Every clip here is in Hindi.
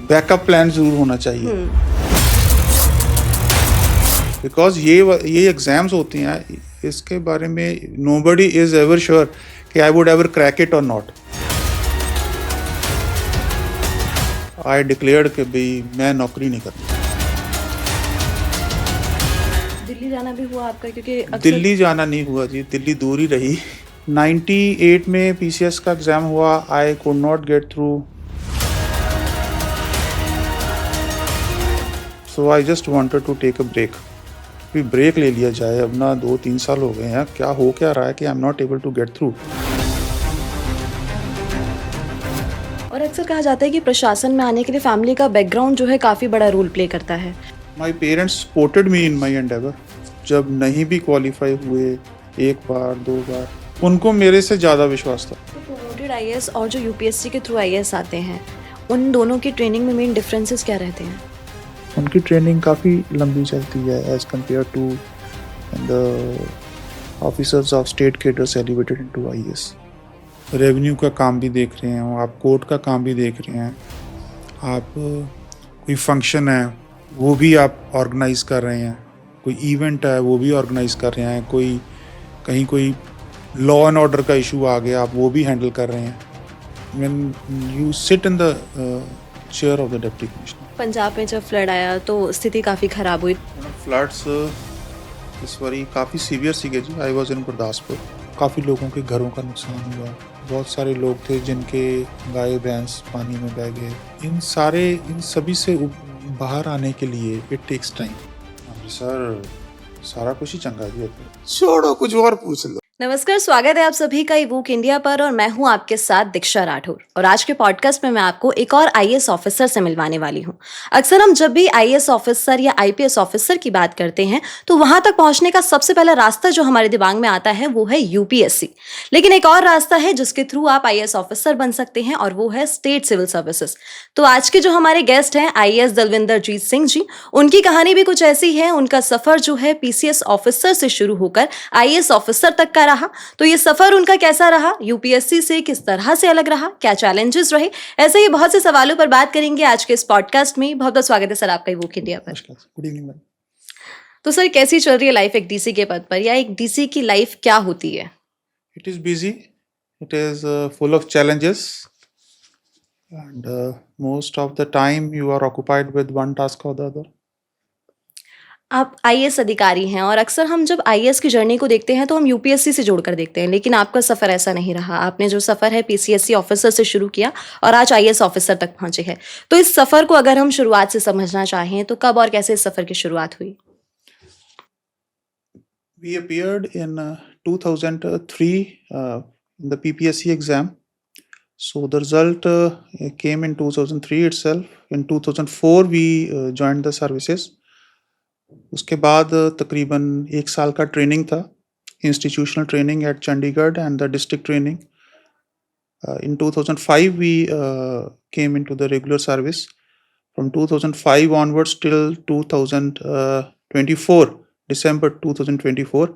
बैकअप प्लान ज़रूर होना चाहिए, बिकॉज ये एग्ज़ाम्स होते हैं, इसके बारे में नोबडी इज़ एवर श्योर कि I would ever crack it और नॉट। आई डिक्लेयर्ड कि भाई मैं नौकरी नहीं करनी। दिल्ली जाना भी हुआ आपका? क्योंकि दिल्ली जाना नहीं हुआ जी, दिल्ली दूर ही रही। 98 में पीसीएस का एग्ज़ाम हुआ, I could not get through, so I just wanted to take a break. भी ब्रेक ले लिया जाए, अब ना 2-3 साल हो गए हैं, क्या हो क्या रहा है कि I am not able to get through. और अक्सर कहा जाता है कि प्रशासन में आने के लिए फैमिली का बैकग्राउंड जो है काफ़ी बड़ा रोल प्ले करता है। My parents supported me in my Endeavour. जब नहीं भी क्वालिफाई हुए, एक बार 2 बार, उनको मेरे से ज़्यादा विश्वास था। तो प्रोमोटेड आईएएस और जो यूपीएससी के थ्रू आईएएस आते हैं, उन दोनों की ट्रेनिंग में मेन डिफरेंसेस क्या रहते हैं? उनकी ट्रेनिंग काफ़ी लंबी चलती है as compared to the officers of state cadres elevated into IAS. Revenue का काम भी देख रहे हैं, आप कोर्ट का काम भी देख रहे हैं, आप कोई फंक्शन है वो भी आप ऑर्गेनाइज कर रहे हैं, कोई इवेंट है वो भी ऑर्गेनाइज कर रहे हैं, कहीं कोई लॉ एंड ऑर्डर का इशू आ गया आप वो भी हैंडल कर रहे हैं। When you sit in the chair of the deputy commissioner. Punjab में जब फ्लड आया तो स्थिति काफ़ी ख़राब हुई। फ्लड्स इस बारी काफ़ी सीवियर सीगे जी। आई वॉज इन गुरदासपुर, काफ़ी लोगों के घरों का नुकसान हुआ, बहुत सारे लोग थे जिनके गाय भैंस पानी में बह गए। इन सभी से बाहर आने के लिए इट टेक्स टाइम। सर सारा कुछ ही चंगा जी, छोड़ो कुछ और पूछ लो। नमस्कार, स्वागत है आप सभी का ईवूक इंडिया पर और मैं हूं आपके साथ दीक्षा राठौर। और आज के पॉडकास्ट में मैं आपको एक और आईएएस ऑफिसर से मिलवाने वाली हूं। अक्सर हम जब भी आईएएस ऑफिसर या आईपीएस ऑफिसर की बात करते हैं तो वहां तक पहुंचने का सबसे पहला रास्ता जो हमारे दिमाग में आता है वो है यूपीएससी। लेकिन एक और रास्ता है जिसके थ्रू आप आईएएस ऑफिसर बन सकते हैं और वो है स्टेट सिविल सर्विसेज। तो आज के जो हमारे गेस्ट हैं आईएएस दलविंदर जीत सिंह जी, उनकी कहानी भी कुछ ऐसी है। उनका सफर जो है पीसीएस ऑफिसर से शुरू होकर आईएएस ऑफिसर तक का रहा। तो ये सफर उनका कैसा रहा, यूपीएससी से किस तरह से अलग रहा, क्या चैलेंजेस रहे, ऐसे ही बहुत से सवालों पर बात करेंगे आज के इस पॉडकास्ट में। बहुत बहुत स्वागत है सर आपका ईवूक इंडिया पर। Good evening ma'am. तो सर कैसी चल रही है लाइफ एक डीसी के पद पर, या एक डीसी की लाइफ क्या होती है? It is busy, it is full of challenges and most of the time you are occupied with one task or the other. आप आईएएस अधिकारी हैं और अक्सर हम जब आईएएस की जर्नी को देखते हैं तो हम यूपीएससी से जोड़कर देखते हैं, लेकिन आपका सफ़र ऐसा नहीं रहा। आपने जो सफ़र है पीसीएससी ऑफिसर से शुरू किया और आज आईएएस ऑफिसर तक पहुंचे हैं। तो इस सफ़र को अगर हम शुरुआत से समझना चाहें तो कब और कैसे इस सफ़र की शुरुआत हुई? We appeared in 2003 in the PPSC exam. So the result came in 2003 itself. In 2004 we joined the services. उसके बाद तकरीबन 1 साल का ट्रेनिंग था, institutional training at Chandigarh and the district training. In 2005 we came into the regular service. From 2005 onwards till 2024, December 2024,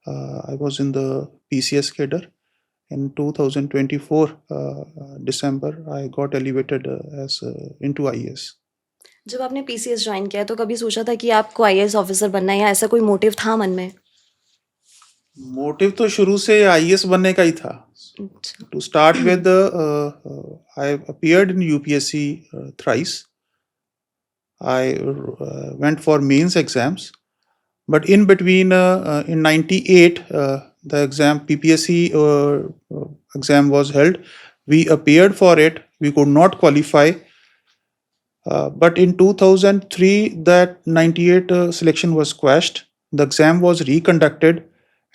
I was in the PCS cadre. In 2024 December, I got elevated as into IAS. जब आपने पीसीएस ज्वाइन किया तो कभी सोचा था कि आपको आईएएस ऑफिसर बनना है, या ऐसा कोई मोटिव था मन में? मोटिव तो शुरू से आईएएस बनने का ही था। To start with I appeared in UPSC thrice. I went for mains exams, but in between in 98 the exam PPSC exam was held. We appeared for it, we could not qualify, but in 2003 that 98 selection was quashed. The exam was reconducted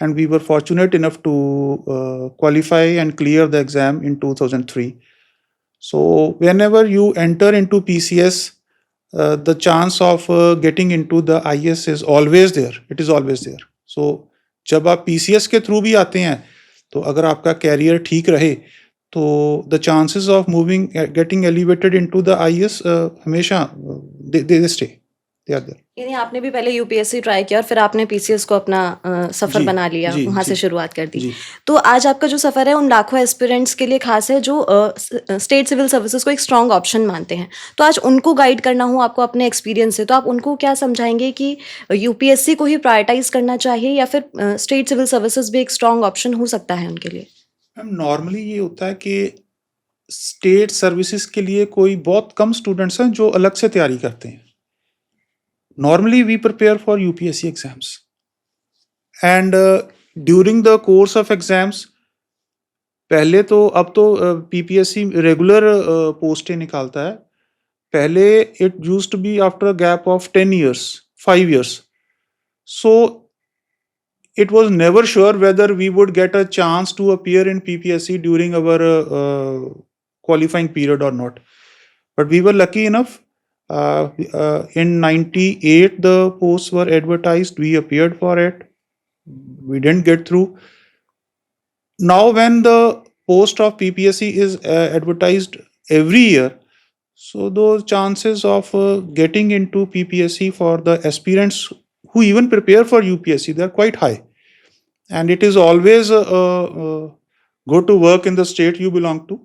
and we were fortunate enough to qualify and clear the exam in 2003. So whenever you enter into PCS, the chance of getting into the IAS is always there. It is always there. So जब आप PCS के थ्रू भी आते हैं तो अगर आपका कैरियर ठीक रहे तो the chances of moving getting elevated into the IAS हमेशा they stay. they are there. यानी आपने भी पहले यूपीएससी ट्राई किया और फिर आपने पीसीएस को अपना सफर जी, बना लिया, जी, वहां से जी, शुरुआत कर दी। जी। तो आज आपका जो सफर है उन लाखों एस्पिरेंट्स के लिए खास है जो स्टेट सिविल सर्विसेज को एक स्ट्रांग ऑप्शन मानते हैं। तो आज उनको गाइड करना हो आपको अपने एक्सपीरियंस से, तो आप उनको क्या समझाएंगे कि यूपीएससी को ही प्रायोरिटाइज करना चाहिए या फिर स्टेट सिविल सर्विसेज भी एक स्ट्रांग ऑप्शन हो सकता है उनके लिए? मैम नॉर्मली ये होता है कि स्टेट सर्विसेज के लिए कोई बहुत कम स्टूडेंट्स हैं जो अलग से तैयारी करते हैं. Normally we prepare for UPSC exams, and during the course of exams पहले तो अब तो पीपीएससी रेगुलर पोस्टें निकालता है. पहले it used to be after a gap of 10 years, 5 years. So it was never sure whether we would get a chance to appear in PPSC during our qualifying period or not. But we were lucky enough. In 98, the posts were advertised. We appeared for it. We didn't get through. Now, when the post of PPSC is advertised every year, so those chances of getting into PPSC for the aspirants who even prepare for UPSC, they're quite high. And it is always good to work in the state you belong to.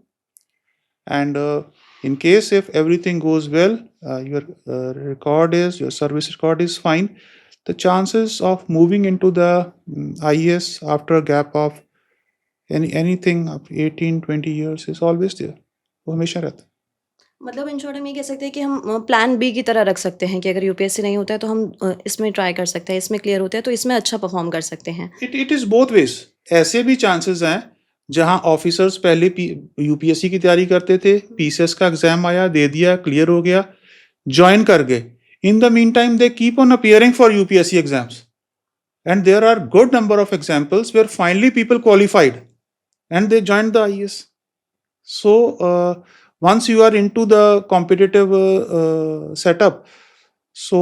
And in case if everything goes well, your your service record is fine, the chances of moving into the IAS after a gap of anything of 18-20 years is always there. वो हमेशा रहता है. मतलब इन शॉर्ट हम ये कह सकते हैं कि हम प्लान बी की तरह रख सकते हैं कि अगर यूपीएससी नहीं होता है तो हम इसमें ट्राई कर सकते हैं, इसमें क्लियर होते हैं तो इसमें अच्छा परफॉर्म कर सकते हैं। It is both ways. ऐसे भी चांसेस हैं जहां ऑफिसर्स पहले यूपीएससी की तैयारी करते थे, पीसीएस का एग्जाम आया, दे दिया, क्लियर हो गया, ज्वाइन कर गए. In the meantime, they keep on appearing for UPSC exams. And there are good number of examples where finally people qualified and they joined the IAS. So once you are into the competitive setup, so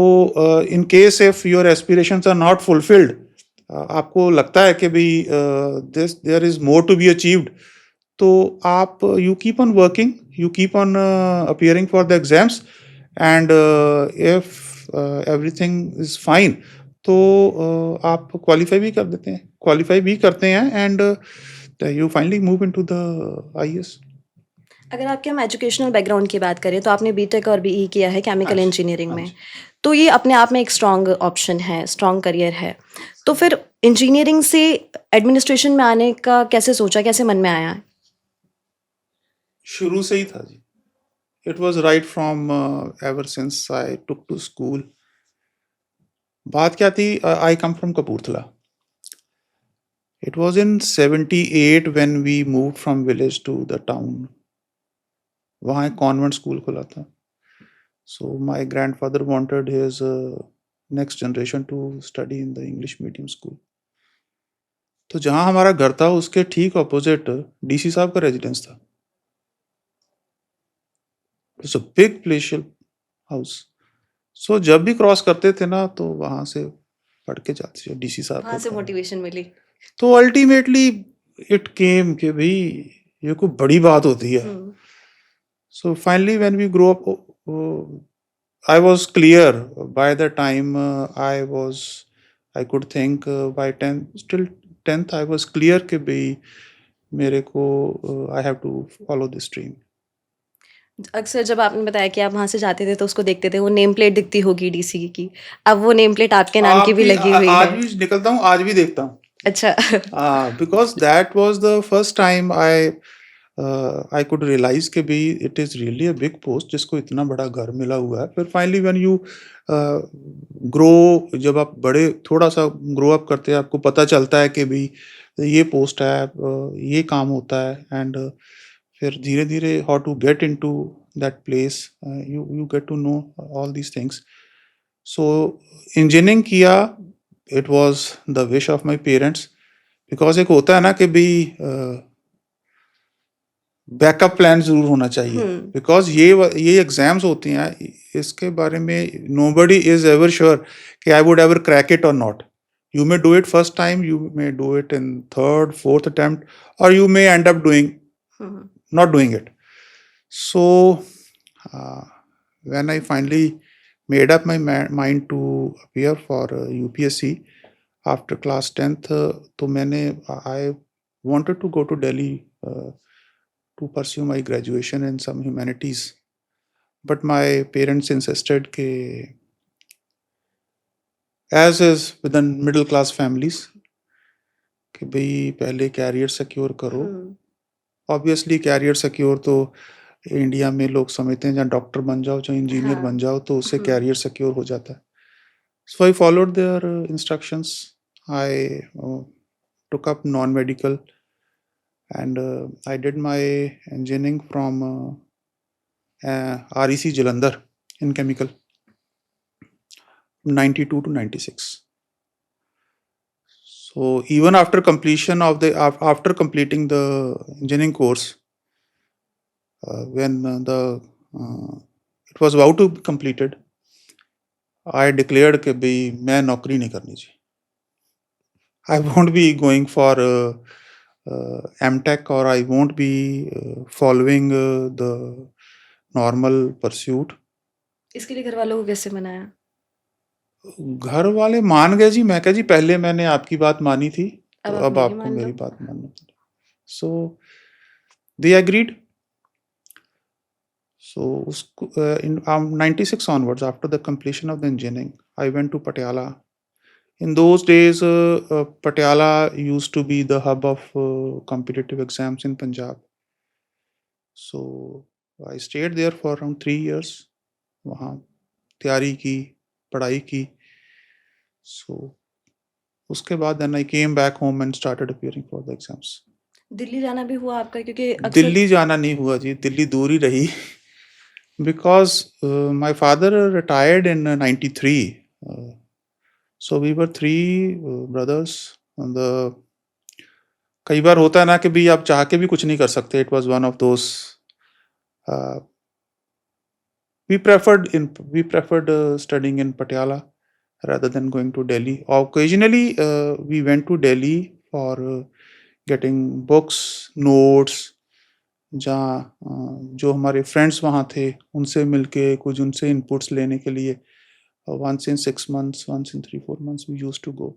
in case if your aspirations are not fulfilled, आपको लगता है कि भाई there is more to be achieved, तो आप you keep on working, you keep on appearing for the exams, and if everything is fine, तो आप क्वालिफाई भी करते हैं and you finally move into the IAS. अगर आपके हम एजुकेशनल बैकग्राउंड की बात करें तो आपने बीटेक और बीई किया है केमिकल हाँ जी, इंजीनियरिंग हाँ में, जी. तो ये अपने आप में एक स्ट्रॉन्ग ऑप्शन है, स्ट्रॉन्ग करियर है। तो फिर इंजीनियरिंग से एडमिनिस्ट्रेशन में आने का कैसे सोचा, कैसे मन में आया? शुरू से ही था जी. It was right from ever since I took to school. बात क्या थी? I come from Kapurthala. It was in 78 when we moved from village to the town. वहाँ एक कॉन्वेंट स्कूल खुला था. So my grandfather wanted his next generation to study in the English medium school. तो जहाँ हमारा घर था उसके ठीक ऑपोजिट डीसी साहब का रेजिडेंस था. It's a big palatial house. So जब भी क्रॉस करते थे ना तो वहाँ से पढ़ के जाते थे डीसी साहब वहाँ से के. मोटिवेशन मिली। तो अल्टीमेटली इट केम कि भाई ये कोई बड़ी बात होती है. So finally when we grew up, I was clear by the time I could think by 10th, still 10th I was clear कि भाई मेरे को I have to follow this dream. अक्सर जब आपने बताया कि आप वहाँ से जाते थे तो उसको देखते थे, वो नेम प्लेट दिखती होगी डीसी की, अब वो नेम प्लेट आपके नाम की भी लगी हुई आज है। भी निकलता हूँ, आज भी देखता हूँ. अच्छा। Because that was the first time I could realize कि भाई it is really a big post जिसको इतना बड़ा घर मिला हुआ है. फिर finally when you grow, जब आप बड़े थोड़ा सा grow up करते हैं, आपको पता चलता है कि भाई ये पोस्ट है, ये काम होता है, एंड फिर धीरे धीरे how to get into that place, you get to know all these things. So engineering किया, it was the wish of my parents, because एक होता है ना कि भाई बैकअप प्लान जरूर होना चाहिए. बिकॉज ये एग्जाम्स होती हैं, इसके बारे में नोबडी इज एवर श्योर कि I would ever crack it और not. You may do it first time, you may do it in third, fourth attempt, or you may end up not doing it. So when I finally made up my mind to appear for UPSC after class 10th. तो मैंने I wanted to go to Delhi to pursue my graduation in some humanities, but my parents insisted कि as is within middle class families कि भाई पहले कैरियर सिक्योर करो. ऑब्वियसली कैरियर सिक्योर तो इंडिया में लोग समझते हैं, जहाँ डॉक्टर बन जाओ चाहे इंजीनियर हाँ. बन जाओ तो उससे कैरियर सिक्योर हो जाता है. So I followed their instructions. I took up non-medical and I did my engineering from REC Jalandhar in chemical 92 to 96. So even after completion of the after completing the engineering course, when it was about to be completed, I declared कि भाई मैं नौकरी नहीं करनी चाहिए. I won't be going for MTech or I won't be following the normal pursuit. इसके लिए घर वालों को कैसे मनाया? घर वाले मान गए जी. मैं कहा जी पहले मैंने आपकी बात मानी थी अब तो आप अब मेरी आपको मान लो. मेरी बात माननी पड़ेगी. So they agreed. So in 96 onwards, after the completion of the engineering, I went to Patiala. In those days, Patiala used to be the hub of competitive exams in Punjab. So I stayed there for around 3 years. वहाँ तैयारी की, पढ़ाई की. So उसके बाद then I came back home and started appearing for the exams. Delhi जाना भी हुआ आपका? क्योंकि अक्सर दिल्ली जाना नहीं हुआ जी. दिल्ली दूर ही रही. Because my father retired in 93. So we were 3 brothers. And कई बार होता है ना कि भी आप चाह के भी कुछ नहीं कर सकते. It was one of those. We preferred studying in Patiala rather than going to Delhi. Occasionally we went to Delhi for getting books, notes. जहाँ जो हमारे फ्रेंड्स वहाँ थे उनसे मिलके कुछ उनसे इनपुट्स लेने के लिए once in 6 months, once in 3-4 months we used to go.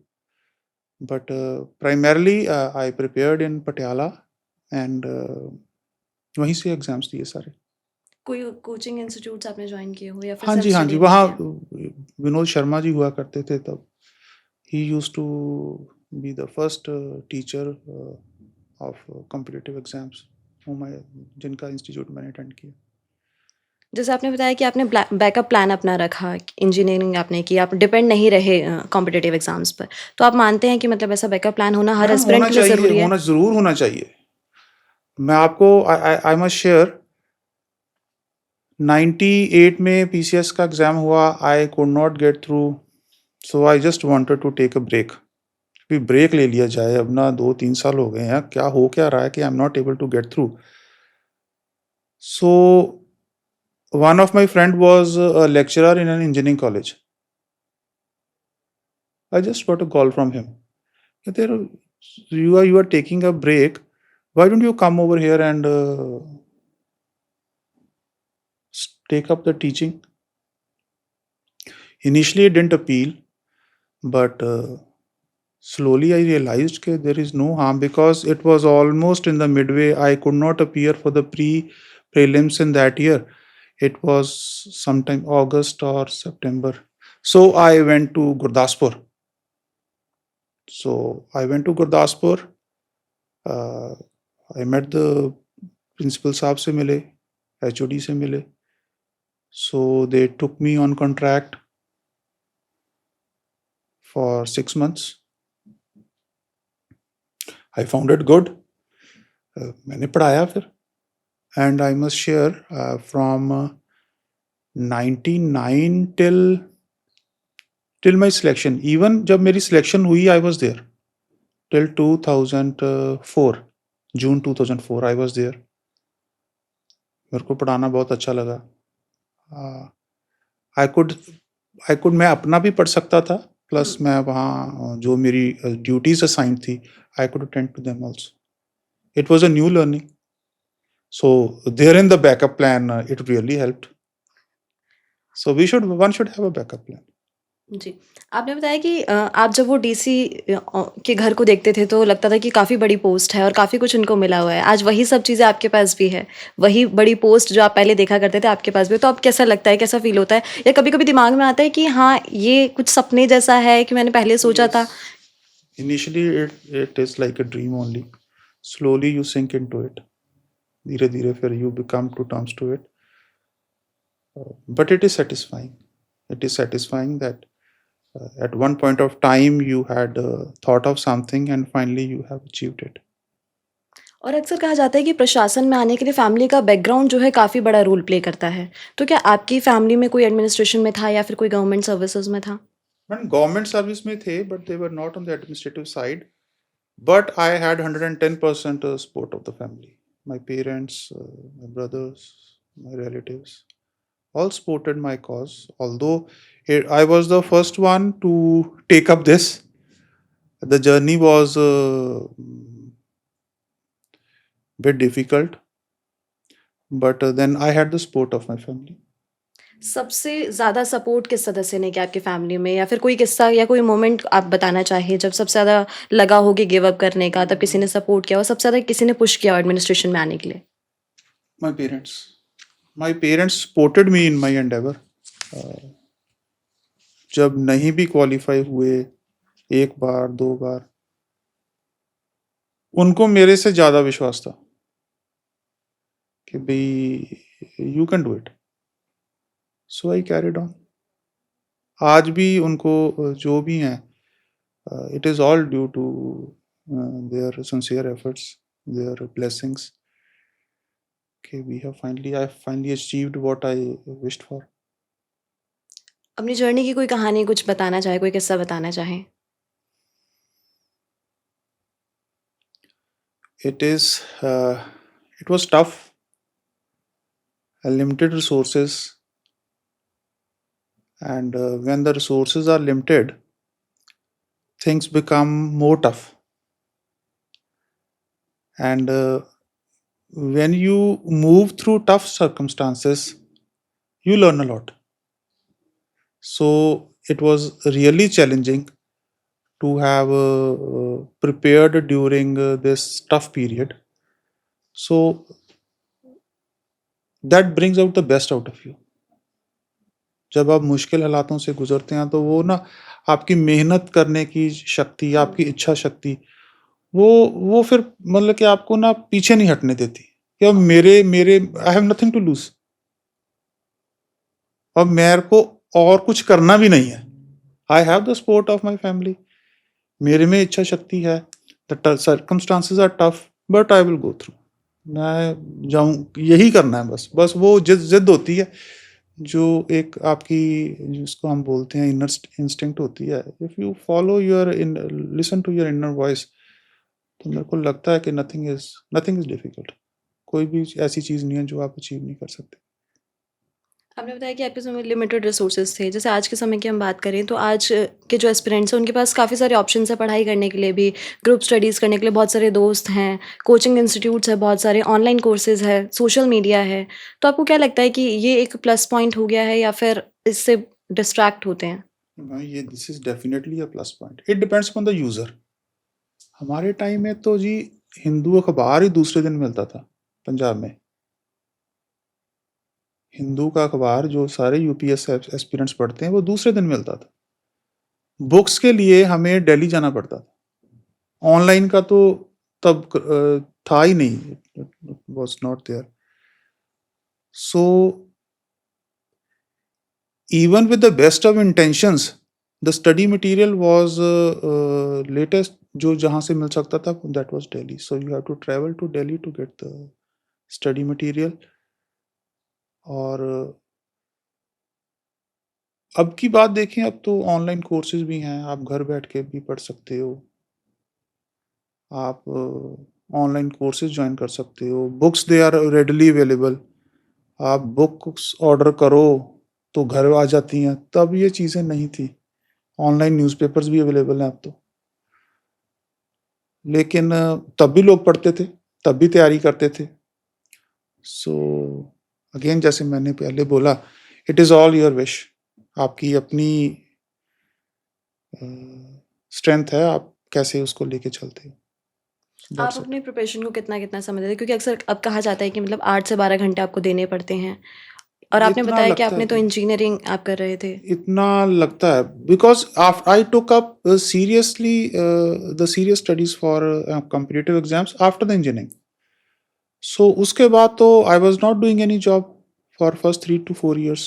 But primarily I prepared in Patiala and वहीं से एग्जाम्स दिए सारे. कोई कोचिंग इंस्टीट्यूट्स आपने ज्वाइन किए हो या फिर हाँ सेल्फ जी, हाँ जी. स्टडी वहाँ किया? विनोद शर्मा जी हुआ करते थे तब. He used to be the first teacher of competitive exams जिनका इंस्टीट्यूट मैंने अटेंड किया. जैसे आपने बताया कि आपने बैकअप प्लान अपना रखा, इंजीनियरिंग आपने की, आप डिपेंड नहीं रहे कॉम्पिटिटिव एग्जाम्स पर. तो आप मानते हैं कि मतलब ऐसा बैकअप प्लान होना हर मैम एस्पिरेंट होना के लिए चाहिए, ज़रूरी है? होना जरूर होना चाहिए. मैं आपको आई मस्ट शेयर 98 में PCS का एग्जाम हुआ. I could not get through. So I just wanted to take a break. भी ब्रेक ले लिया जाए. अब ना 2-3 साल हो गए हैं. क्या हो क्या रहा है कि I am not able to get through. So one of my friend was a lecturer in an engineering college. I just got a call from him. You are taking a break. Why don't you come over here and take up the teaching? Initially, I didn't appeal, but slowly I realized that there is no harm because it was almost in the midway. I could not appear for the prelims in that year. It was sometime August or September. So I went to Gurdaspur. So I went to Gurdaspur. I met the principal साहब से मिले, HOD से मिले. So they took me on contract for 6 months. I found it good. मैंने पढ़ाया फिर. And I must share from 99 till my selection. Even जब मेरी selection हुई, I was there till 2004. June 2004 I was there. मेरे को पढ़ाना बहुत अच्छा लगा. I could मैं अपना भी पढ़ सकता था. प्लस मैं वहाँ जो मेरी ड्यूटीज असाइन थी, I could attend to them also. It was a new learning. So there in the backup plan, it really helped. So one should have a backup plan. जी। आपने बताया कि आप जब वो डीसी के घर को देखते थे तो लगता था कि काफ़ी बड़ी पोस्ट है और काफ़ी कुछ उनको मिला हुआ है। आज वही सब चीज़ें आपके पास भी है। वही बड़ी पोस्ट जो आप पहले देखा करते थे आपके पास भी है। तो अब कैसा लगता है? कैसा फ़ील होता है? या कभी-कभी दिमाग में आता है कि हाँ, ये कुछ सपने जैसा है कि मैंने पहले सोचा था? Yes. Initially, it is like a dream only. Slowly you sink into it. धीरे धीरे फिर you become to terms to it. But it is satisfying. It is satisfying that at one point of time you had thought of something and finally you have achieved it. और अक्सर कहा जाता है कि प्रशासन में आने के लिए फैमिली का बैकग्राउंड जो है काफ़ी बड़ा रोल प्ले करता है। तो क्या आपकी फैमिली में कोई एडमिनिस्ट्रेशन में था या फिर कोई गवर्नमेंट सर्विसेज़ में था? And government service में थे, but they were not on the administrative side. But I had 110% support of the family. My parents, my brothers, my relatives, all supported my cause. Although I was the first one to take up this, the journey was bit difficult, but then I had the support of my family. सबसे ज़्यादा सपोर्ट किस सदस्य ने किया आपकी फैमिली में? या फिर कोई किस्सा या कोई मोमेंट आप बताना चाहें जब सबसे ज़्यादा लगा हो कि गिव अप करने का, तब किसी ने सपोर्ट किया और सबसे ज़्यादा किसी ने पुश किया एडमिनिस्ट्रेशन में आने के लिए? My parents. My parents supported me in my endeavor. जब नहीं भी क्वालिफाई हुए, एक बार, दो बार, उनको मेरे से ज़्यादा विश्वास था कि भाई you can do it. So I carried on. आज भी उनको जो भी हैं, it is all due to their sincere efforts, their blessings कि I finally achieved what I wished for. अपनी जर्नी की कोई कहानी कुछ बताना चाहें, कोई किस्सा बताना चाहें? It is, it was tough, limited resources, and when the resources are limited, things become more tough. And when you move through tough circumstances, you learn a lot. So it was really challenging to have prepared during this tough period. So that brings out the best out of you. जब आप मुश्किल हालातों से गुजरते हैं तो वो ना आपकी मेहनत करने की शक्ति, आपकी इच्छा शक्ति, वो फिर मतलब कि आपको ना पीछे नहीं हटने देती कि अब मेरे मेरे I have nothing to lose. अब मेरे को और कुछ करना भी नहीं है. I have the support of my family. मेरे में इच्छा शक्ति है. The circumstances are tough but I will go through. मैं जाऊं, यही करना है. बस बस वो जिद होती है जो एक आपकी, जिसको हम बोलते हैं इनर इंस्टिंक्ट होती है. If you follow your listen to your inner voice, तो मेरे को लगता है कि नथिंग इज डिफिकल्ट. कोई भी ऐसी चीज़ नहीं है जो आप अचीव नहीं कर सकते. आपने बताया कि आपके समय लिमिटेड रिसोर्सेज थे। जैसे आज के समय की हम बात करें तो आज के जो एस्पिरेंट्स हैं उनके पास काफ़ी सारे ऑप्शंस हैं पढ़ाई करने के लिए भी, ग्रुप स्टडीज़ करने के लिए बहुत सारे दोस्त हैं, कोचिंग इंस्टीट्यूट्स हैं बहुत सारे, ऑनलाइन कोर्सेज़ है, सोशल मीडिया है। तो आपको क्या लगता है कि ये एक प्लस पॉइंट हो गया है या फिर इससे डिस्ट्रैक्ट होते हैं? ये this is definitely a plus point. It depends upon the user. हमारे टाइम में तो जी हिंदू अखबार ही दूसरे दिन मिलता था पंजाब में. हिंदू का अखबार जो सारे यूपीएस एस्पिरेंट्स पढ़ते हैं वो दूसरे दिन मिलता था. बुक्स के लिए हमें दिल्ली जाना पड़ता था. ऑनलाइन का तो तब था ही नहीं. Was not there. So even with the best of intentions, the study material was latest जो जहाँ से मिल सकता था, that was Delhi. So you have to travel to Delhi to get the study material. और अब की बात देखें, अब तो ऑनलाइन कोर्सेज भी हैं. आप घर बैठ के भी पढ़ सकते हो. आप ऑनलाइन कोर्सेज ज्वाइन कर सकते हो. Books they are readily available. आप बुक्स ऑर्डर करो तो घर आ जाती हैं. तब ये चीज़ें नहीं थी. ऑनलाइन न्यूज़पेपर्स भी अवेलेबल हैं अब तो. लेकिन तब भी लोग पढ़ते थे, तब भी तैयारी करते थे. सो अगेन, जैसे मैंने पहले बोला, it is all your wish. आपकी अपनी स्ट्रेंथ है, आप कैसे उसको लेके चलते हो। आप दैट्स इट। अपने प्रिपरेशन को कितना-कितना समय देते हैं? क्योंकि अक्सर अब कहा जाता है कि मतलब 8 से 12 घंटे आपको देने पड़ते हैं और आपने इतना बताया कि लगता है आपने तो जी, इंजीनियरिंग आप कर रहे थे। इतना लगता है because I took up seriously the serious studies for competitive exams after the engineering. So उसके बाद तो I was not doing any job for first 3 to 4 years.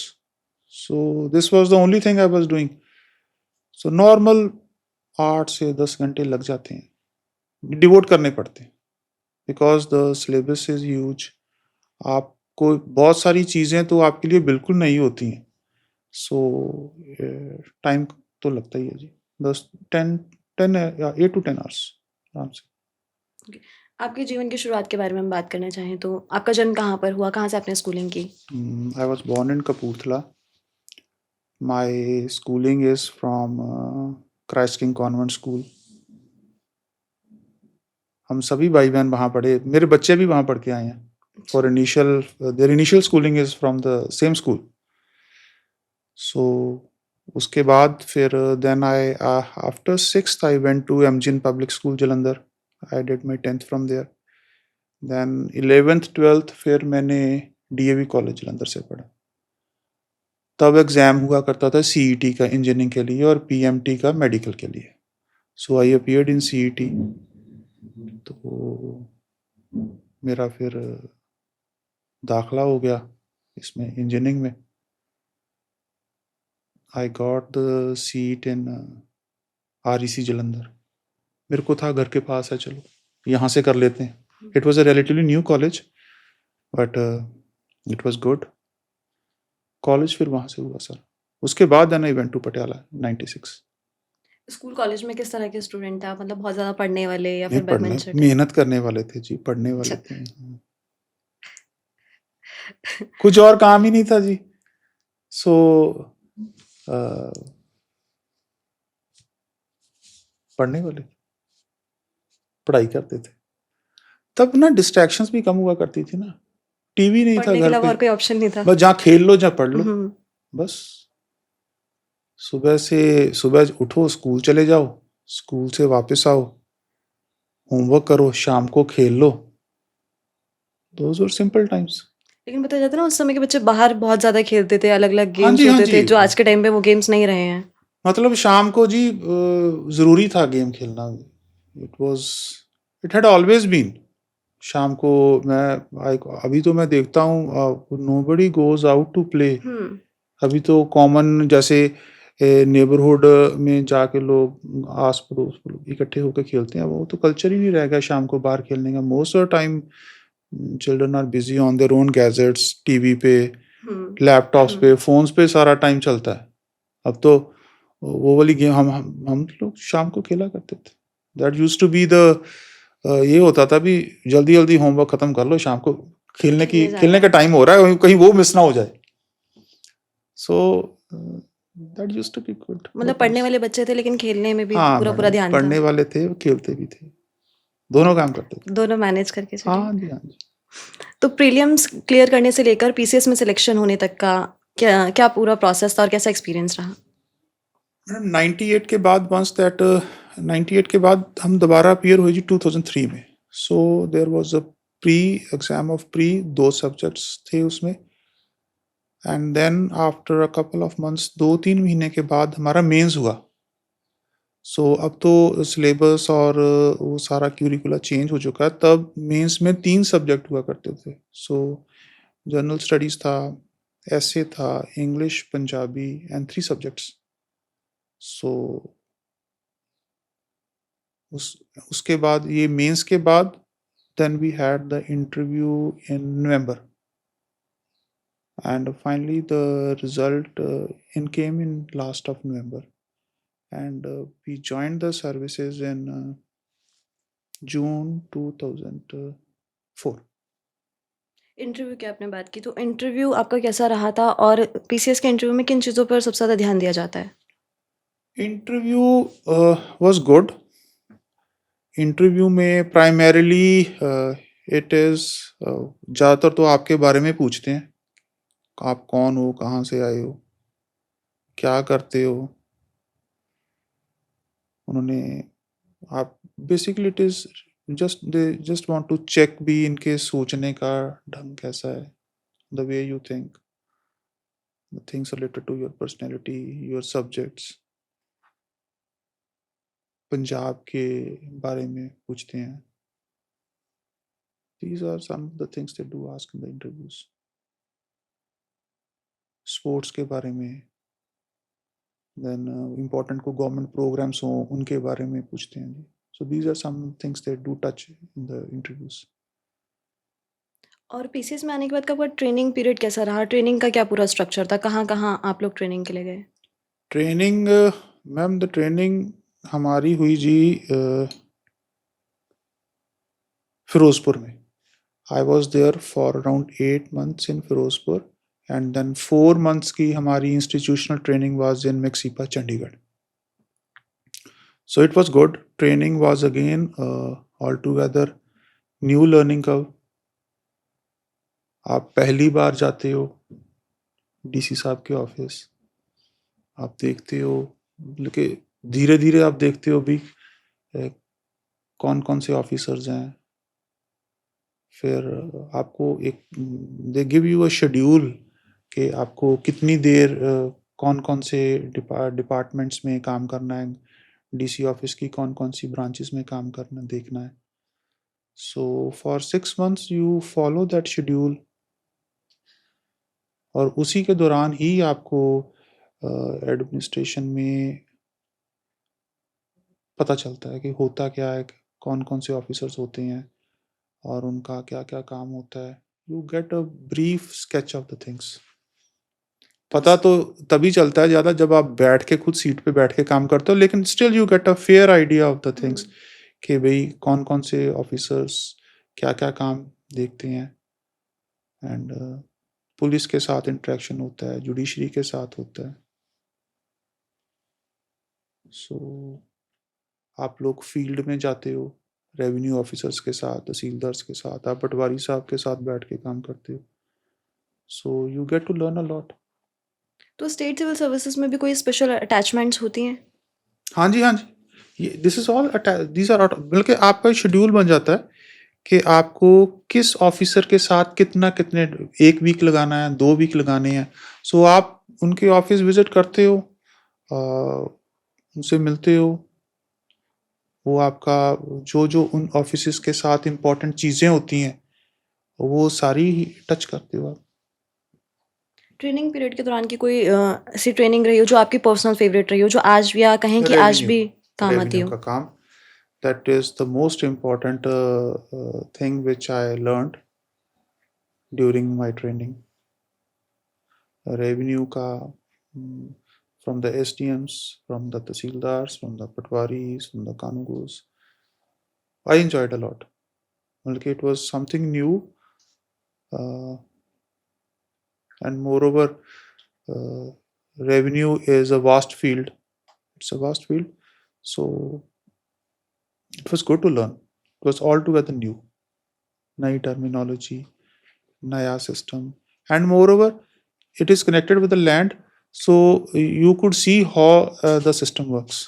So this was the only thing I was doing. So normal 8 से 10 घंटे लग जाते हैं, डिवोट करने पड़ते हैं because the syllabus is huge. आपको बहुत सारी चीज़ें तो आपके लिए बिल्कुल नई होती हैं। सो टाइम तो लगता ही है जी। 10 10 10 या 8 to 10 आवर्स आराम से। ओके। आपके जीवन की शुरुआत के बारे में हम बात करना चाहें तो आपका जन्म कहाँ पर हुआ? कहाँ से आपने स्कूलिंग की? I was born in Kapurthala. My schooling is from Christ King Convent School. हम सभी भाई-बहन वहाँ पढ़े, मेरे बच्चे भी वहाँ पढ़ के आए हैं। अच्छा। For initial their initial schooling is from the same school. So उसके बाद फिर then I after 6th I went to MGN Public School Jalandhar. I did my 10th from there. Then 11th 12th फिर मैंने DAV कॉलेज जलंधर से पढ़ा। तब एग्ज़ाम हुआ करता था CET का इंजीनियरिंग के लिए और PMT का मेडिकल के लिए। सो आई अपीयर्ड इन CET। तो मेरा फिर दाखला हो गया इसमें इंजीनियरिंग में। I got the seat in REC Jalandhar. मेरे को था घर के पास है, चलो यहाँ से कर लेते हैं। It was a relatively new college but it was good college. फिर वहाँ से हुआ सर। उसके बाद then I went to Patiala 96। School college में किस तरह के स्टूडेंट थे आप? मतलब बहुत ज़्यादा पढ़ने वाले या नहीं, फिर पढ़ने बैकबेंचर थे? मेहनत करने वाले थे जी, पढ़ने वाले अच्छा। थे। कुछ और काम ही नहीं था जी। सो पढ़ने वाले, पढ़ाई करते थे। तब ना डिस्ट्रैक्शंस भी कम हुआ करती थी ना। टीवी नहीं था पढ़ने के घर अलावा पे, और कोई ऑप्शन नहीं था? बस जहाँ खेल लो, जहाँ पढ़ लो, हुँ। बस। सुबह उठो, स्कूल चले जाओ, स्कूल से वापस आओ, होमवर्क करो, शाम को खेल लो। Those were simple times. लेकिन बताया जाता है ना उस समय के बच्चे बाहर बहुत ज़्यादा खेलते थे, अलग-अलग हाँ गेम्स जी, हाँ होते थे जी। जो आज के टाइम पे वो गेम्स नहीं रहे हैं। मतलब शाम को जी ज़रूरी था गेम खेलना। It was it had always been. शाम को अभी तो मैं देखता हूँ nobody goes out to play. हुँ। अभी तो कॉमन जैसे नेबरहुड में जाके लोग आस पड़ोस लोग इकट्ठे होकर खेलते हैं, वो तो कल्चर ही नहीं रह गया शाम को बाहर खेलने का। Most of the time children are busy on their own gadgets, TV पे, हुँ। लैपटॉप्स हुँ। पे, फोन्स पे सारा टाइम चलता है। अब तो वो वाली गेम हम लोग शाम को खेला करते थे। That used to be the ये होता था भी जल्दी जल्दी होमवर्क खत्म कर लो, शाम को खेलने जाना खेलने का है। टाइम हो रहा है, कहीं वो मिस ना हो जाए। So that used to be good, मतलब बट पढ़ने नाइस। वाले बच्चे थे लेकिन खेलने में भी हाँ पूरा-पूरा मैडम, ध्यान था। पढ़ने वाले थे, खेलते भी थे, दोनों काम करते थे। दोनों मैनेज करके चलिए। हाँ जी, हाँ जी। तो प्रीलिम्स क्लियर करने से लेकर पीसीएस में सिलेक्शन होने तक का क्या क्या पूरा प्रोसेस था और कैसा एक्सपीरियंस रहा? मैडम 98 के बाद 98 के बाद हम दोबारा अपीयर हुए जी 2003 में। So there was a pre exam of pre, 2 subjects थे उसमें। And then after a couple of months, 2-3 महीने के बाद हमारा मेंस हुआ। सो अब तो सिलेबस और वो सारा क्यूरिकुला चेंज हो चुका है। तब मेंस में 3 सब्जेक्ट हुआ करते थे। सो जनरल स्टडीज़ था, एसे था, English, Punjabi and 3 subjects. So उस उसके बाद ये मेंस के बाद then we had the interview in November and finally the result in came in last of November and we joined the services in June 2004। Interview की आपने बात की, तो इंटरव्यू आपका कैसा रहा था और पीसीएस के इंटरव्यू में किन चीज़ों पर सबसे ज़्यादा ध्यान दिया जाता है? Interview was good. इंटरव्यू में प्राइमरीली इट इज़ ज़्यादातर तो आपके बारे में पूछते हैं आप कौन हो, कहाँ से आए हो, क्या करते हो। उन्होंने आप basically it is just they just want to check भी इनके सोचने का ढंग कैसा है, the way you think, the things related to your personality, your subjects. Punjab के बारे में पूछते हैं। These are some of the things they do ask in the interviews. Sports के बारे में, देन इम्पोर्टेंट को गवर्नमेंट प्रोग्राम्स हों उनके बारे में पूछते हैं जी। So these are some things they do touch in the interviews. और पीसीएस में आने के बाद का आपका ट्रेनिंग पीरियड कैसा रहा? ट्रेनिंग का क्या पूरा स्ट्रक्चर था? कहाँ-कहाँ आप लोग ट्रेनिंग के लिए गए? ट्रेनिंग मैम, द ट्रेनिंग हमारी हुई जी फिरोजपुर में। I was there for around 8 months in Firozpur, and then 4 months की हमारी institutional training was in Magsipa Chandigarh. So it was good. Training was again altogether new learning curve. आप पहली बार जाते हो डीसी साहब के ऑफिस, आप देखते हो, बल्कि धीरे धीरे आप देखते हो भी कौन कौन से ऑफिसर्स हैं। फिर आपको एक they give you a schedule कि आपको कितनी देर कौन कौन से डिपार्टमेंट्स में काम करना है, डीसी ऑफिस की कौन कौन सी ब्रांचेस में काम करना देखना है। So for 6 months you follow that schedule, और उसी के दौरान ही आपको एडमिनिस्ट्रेशन में पता चलता है कि होता क्या है, कौन कौन से ऑफिसर्स होते हैं और उनका क्या क्या काम होता है। You get a brief sketch of the things. पता तो तभी चलता है ज़्यादा जब आप बैठ के खुद सीट पे बैठ के काम करते हो, लेकिन still you get a fair idea of the things कि भाई कौन कौन से ऑफिसर्स क्या क्या काम देखते हैं। एंड पुलिस के साथ इंटरेक्शन होता है, जुडिशरी के साथ होता है। सो आप लोग फील्ड में जाते हो, रेवेन्यू ऑफिसर्स के साथ, तहसीलदार्स के साथ, आप पटवारी साहब के साथ बैठ के काम करते हो। So you get to learn a lot. तो स्टेट सिविल सर्विसेज में भी कोई स्पेशल अटैचमेंट्स होती हैं? हाँ जी, हाँ जी। ये this is all these are, बल्कि आपका शेड्यूल बन जाता है कि आपको किस ऑफिसर के साथ कितना कितने 1 वीक लगाना है, 2 वीक लगाने हैं। सो आप उनके ऑफिस विजिट करते हो, उनसे मिलते हो, वो आपका जो जो उन ऑफिस के साथ इम्पोर्टेंट चीज़ें होती हैं वो सारी टच करते हो आप। ट्रेनिंग पीरियड के दौरान की कोई ऐसी ट्रेनिंग रही हो जो आपकी पर्सनल फेवरेट रही हो, जो आज भी या कहें कि आज रेवेन्यू, भी काम आती रेवेन्यू हो? का काम, that is the most important thing which I learned during my training. Revenue का, from the SDMs, from the tehsildars, from the patwaris, from the kanungos, I enjoyed a lot, बल्कि it was something new, uh, and moreover uh, revenue is a vast field. It's a vast field, so it was good to learn. It was altogether new, नई terminology, नया system, and moreover it is connected with the land, so you could see how the system works.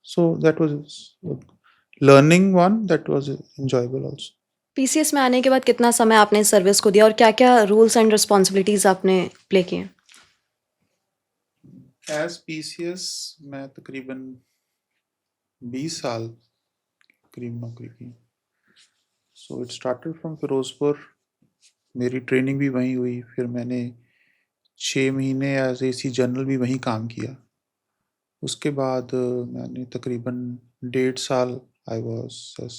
So that was learning one, that was enjoyable also. PCS में आने के बाद कितना समय आपने इस सर्विस को दिया और क्या-क्या रूल्स एंड रिस्पॉन्सिबिलिटीज़ आपने प्ले किए? एज PCS मैं तकरीबन 20 साल करीब नौकरी की। So it started from Ferozepur, मेरी ट्रेनिंग भी वहीं हुई, फिर मैंने 6 महीने एज AC जनरल भी वहीं काम किया। उसके बाद मैंने तकरीबन 1.5 साल I was as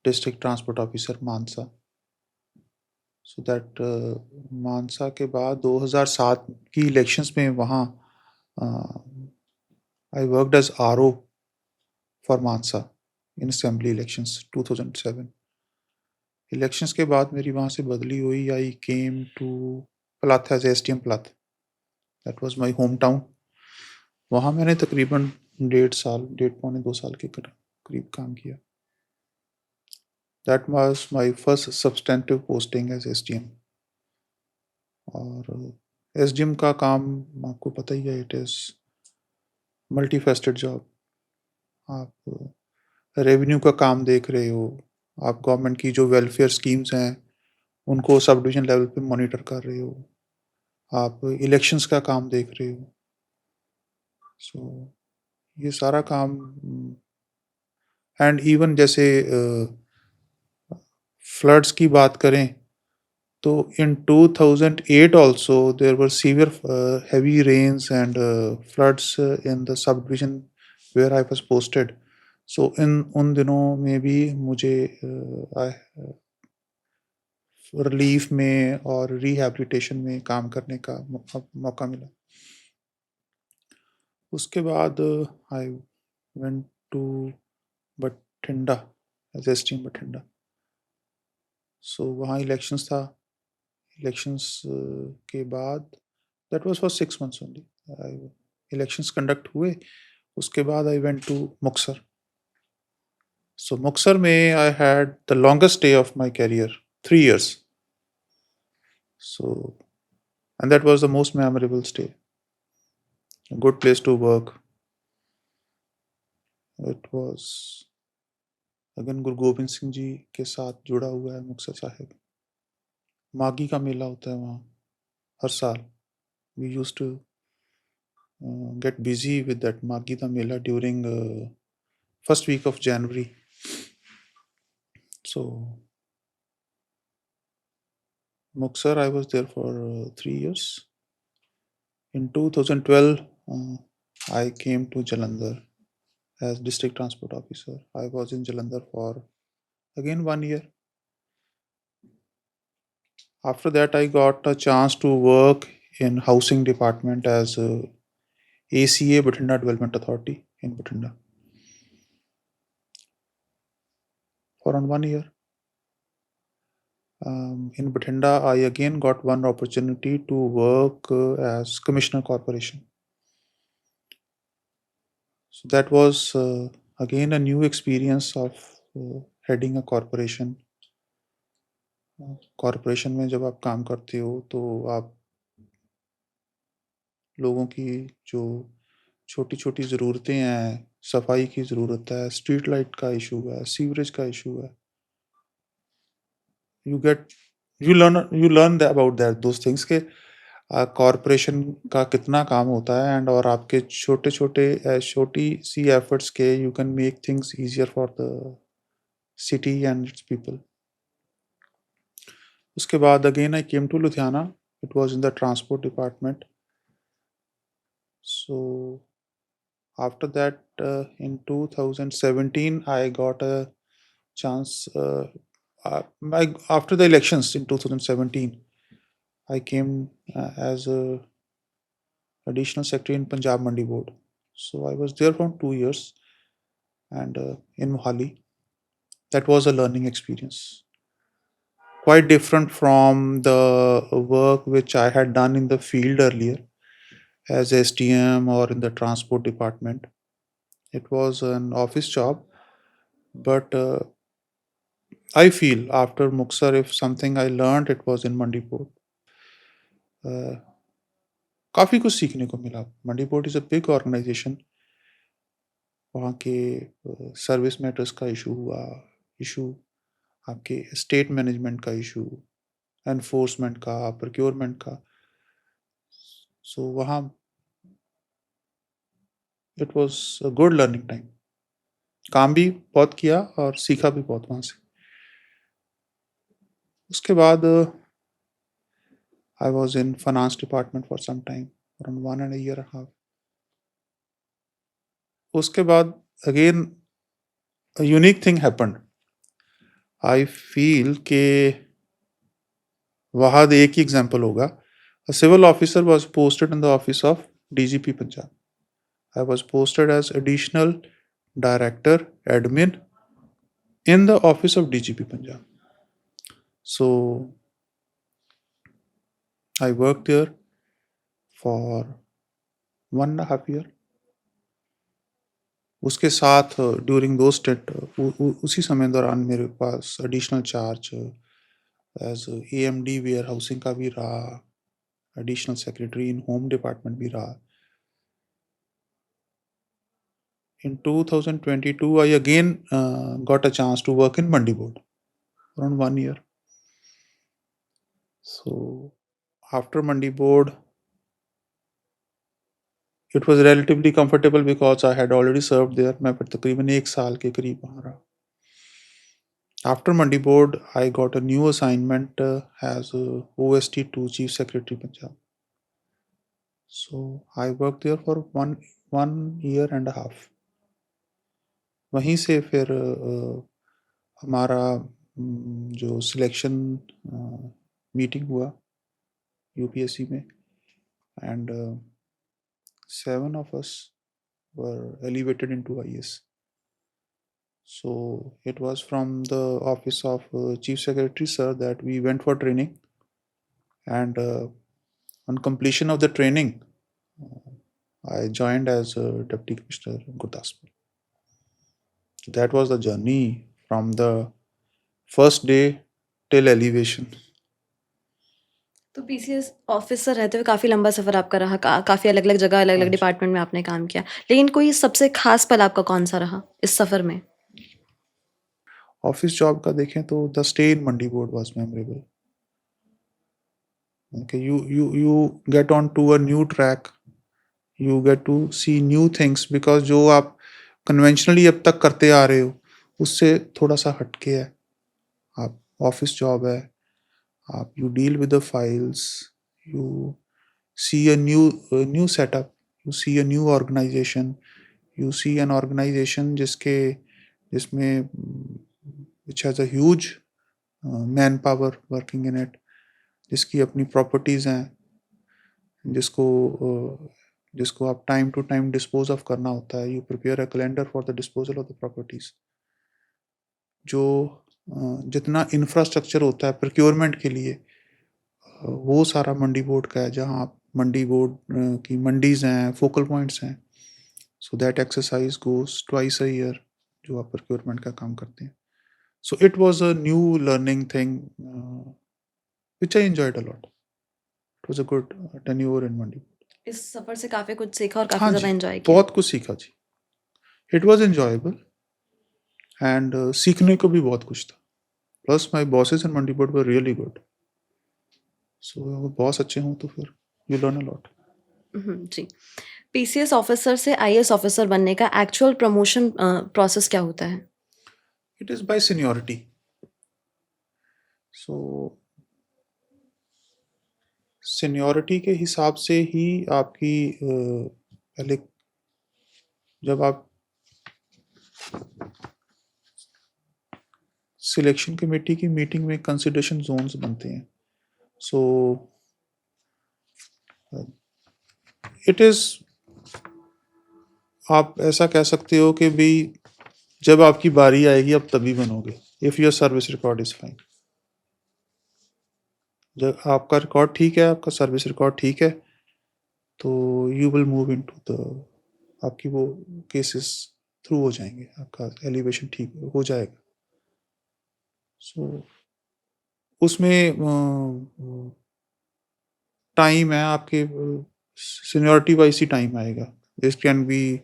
district transport officer Mansa. So that Mansa के बाद 2007 की इलेक्शंस में वहाँ I worked as RO for Mansa in assembly elections 2007। Elections के बाद मेरी वहाँ से बदली हुई, I came to Palath as SDM Palath, that was my home town. वहाँ मैंने तकरीबन 1.5 साल, 1.5 पौने 2 साल के करीब काम किया। That was my first substantive posting as SDM। और एसडीएम का काम आपको पता ही है, it is multifaceted job. आप रेवेन्यू का काम देख रहे हो, आप गवर्नमेंट की जो वेलफेयर स्कीम्स हैं उनको सब डिवीजन लेवल पे मॉनिटर कर रहे हो, आप इलेक्शंस का काम देख रहे हो। सो ये सारा काम एंड इवन जैसे फ्लड्स की बात करें तो in 2008 also there were severe heavy rains and floods in the subdivision where I was posted. So in उन दिनों में भी मुझे रिलीफ में और रिहैबिलिटेशन में काम करने का मौका मिला। उसके बाद I went to Bathinda as STM Bathinda. So वहाँ इलेक्शंस था। इलेक्शंस के बाद that was for 6 months only. Elections conduct हुए, उसके बाद I went to Muktsar. So Muktsar में I had the longest stay of my career, 3 years. So and that was the most memorable stay. A good place to work. It was again Guru Gobind Singh ji के साथ जुड़ा हुआ है मुक्तसर साहिब। मागी का मेला होता है वहाँ हर साल। We used to get busy with that Magi का मेला during first week of January. So Muksar, I was there for 3 years. In 2012, I came to Jalandhar as district transport officer. I was in Jalandhar for again 1 year. After that, I got a chance to work in housing department as ACA Bathinda Development Authority in Bathinda for around 1 year. In Bathinda, I again got one opportunity to work as Commissioner Corporation. So that was again a new experience of heading a corporation. Corporation में जब आप काम करते हो तो आप लोगों की जो छोटी-छोटी ज़रूरतें हैं, सफाई की ज़रूरत है, स्ट्रीट लाइट का इशू है, सीवरेज का इशू है, you get you learn about that those things के कॉरपोरेशन का कितना काम होता है एंड और आपके छोटे-छोटे छोटी-सी एफर्ट्स के you can make things easier for the city and its people. उसके बाद again I came to Ludhiana, it was in the transport department. So after that, in 2017, I got a chance. After the elections in 2017, I came as a additional secretary in Punjab Mandi Board. So I was there for 2 years, and in Mohali, that was a learning experience. Quite different from the work which I had done in the field earlier as STM or in the transport department. It was an office job, but I feel after Muksar, if something I learned, it was in Mandi Port. काफ़ी कुछ सीखने को मिला। Mandi port is a big organisation. वहाँ के सर्विस मैटर्स का इशू आपके स्टेट मैनेजमेंट का इशू, एनफोर्समेंट का, प्रोक्योरमेंट का। सो वहाँ it was a good learning time. काम भी बहुत किया और सीखा भी बहुत वहाँ से। उसके बाद I was in finance department for some time, around 1.5 years. उसके बाद again a unique thing happened. I feel कि वहाँ एक ही example होगा. A civil officer was posted in the office of DGP Punjab. I was posted as additional director admin in the office of DGP Punjab. So I worked there for 1.5 years. उसके साथ ड्यूरिंग दो स्टेट उसी समय दौरान मेरे पास additional charge as AMD warehousing का भी रहा, additional secretary in home department भी रहा. In 2022, I again got a chance to work in Mandi board around 1 year. So after Mandi board, it was relatively comfortable because I had already served there. मैं फिर तकरीबन 1 साल के करीब वहाँ रहा. After Mandi board, I got a new assignment as OST to Chief Secretary Punjab. So I worked there for one year and a half. वहीं से फिर हमारा जो सिलेक्शन मीटिंग हुआ यूपीएससी में, and 7 of us were elevated into IS. So it was from the office of Chief Secretary Sir that we went for training, and on completion of the training, I joined as a Deputy Commissioner in Gurdaspur. So that was the journey from the first day till elevation. तो पीसीएस ऑफिसर रहते हुए काफ़ी लंबा सफ़र आपका रहा, काफ़ी अलग-अलग जगह, अलग-अलग हाँ जी. डिपार्टमेंट में आपने काम किया। लेकिन कोई सबसे ख़ास पल आपका कौन-सा रहा इस सफ़र में? ऑफिस जॉब का देखें तो the stay in mandi board was memorable. Okay, you get on to a new track, you get to see new things because जो आप कन्वेंशनली अब तक करते आ रहे हो उससे थोड़ा सा हटके है. आप ऑफिस जॉब है, आप you deal with the files, you see a new setup, you see a new organization, you see an organization जिसमें which has a huge manpower working in it, जिसकी अपनी प्रॉपर्टीज़ हैं, जिसको जिसको आप time to time dispose of करना होता है. You prepare a calendar for the disposal of the properties. जो जितना इंफ्रास्ट्रक्चर होता है प्रोक्योरमेंट के लिए, वो सारा मंडी बोर्ड का है. जहाँ आप मंडी बोर्ड की मंडीज़ हैं, फोकल पॉइंट्स हैं. So that exercise goes twice a year जो आप प्रोक्योरमेंट का काम करते हैं. So it was a new learning thing which I enjoyed a lot. It was a good tenure in mandi. इस सफ़र से काफ़ी कुछ सीखा और काफ़ी हाँ ज़्यादा जी, एन्जॉय किया। बहुत कुछ सीखा जी. इट वॉज एंजॉयबल एंड सीखने को भी बहुत कुछ था. Plus my bosses in mandi board were really good. So अगर बॉस अच्छे हों तो फिर यू लर्न अ लॉट. जी। पीसीएस ऑफिसर से आईएएस ऑफिसर बनने का एक्चुअल प्रमोशन प्रोसेस क्या होता है? It is by seniority. So seniority के हिसाब से ही आपकी पहले जब आप सिलेक्शन कमेटी की मीटिंग में कंसिडरेशन जोन्स बनते हैं. सो इट इज़, आप ऐसा कह सकते हो कि भाई जब आपकी बारी आएगी अब तभी बनोगे, if your service record is fine. जब आपका रिकॉर्ड ठीक है, आपका सर्विस रिकॉर्ड ठीक है, तो you will move into the, आपकी वो केसेस थ्रू हो जाएंगे, आपका एलिवेशन ठीक हो जाएगा. सो उसमें टाइम है आपके, सीनियरिटी वाइज ही टाइम आएगा. दिस कैन बी,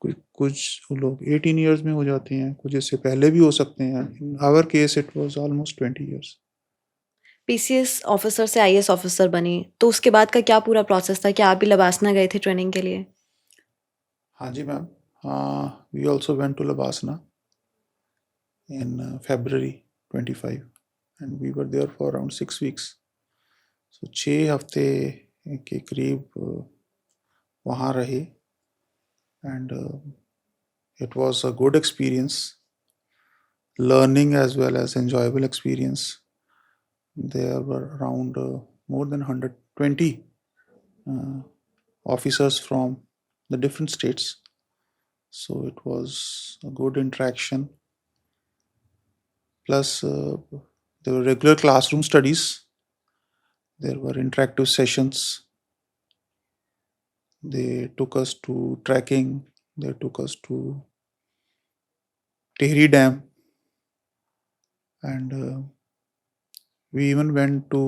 कुछ लोग 18 ईयर्स में हो जाते हैं, कुछ इससे पहले भी हो सकते हैं. In our case it was almost 20 years. PCS officer से आईएएस ऑफिसर बनी, तो उसके बाद का क्या पूरा प्रोसेस था? क्या आप भी लबासना गए थे ट्रेनिंग के लिए? हाँ जी ma'am, we also went to LBSNAA in February 25, and we were there for around 6 weeks. So 6 हफ्ते के करीब वहाँ रहे, and it was a good experience, learning as well as enjoyable experience. There were around more than 120 uh, officers from the different states. So it was a good interaction. Plus there were regular classroom studies. There were interactive sessions. They took us to trekking. They took us to Tehri Dam, and we even went to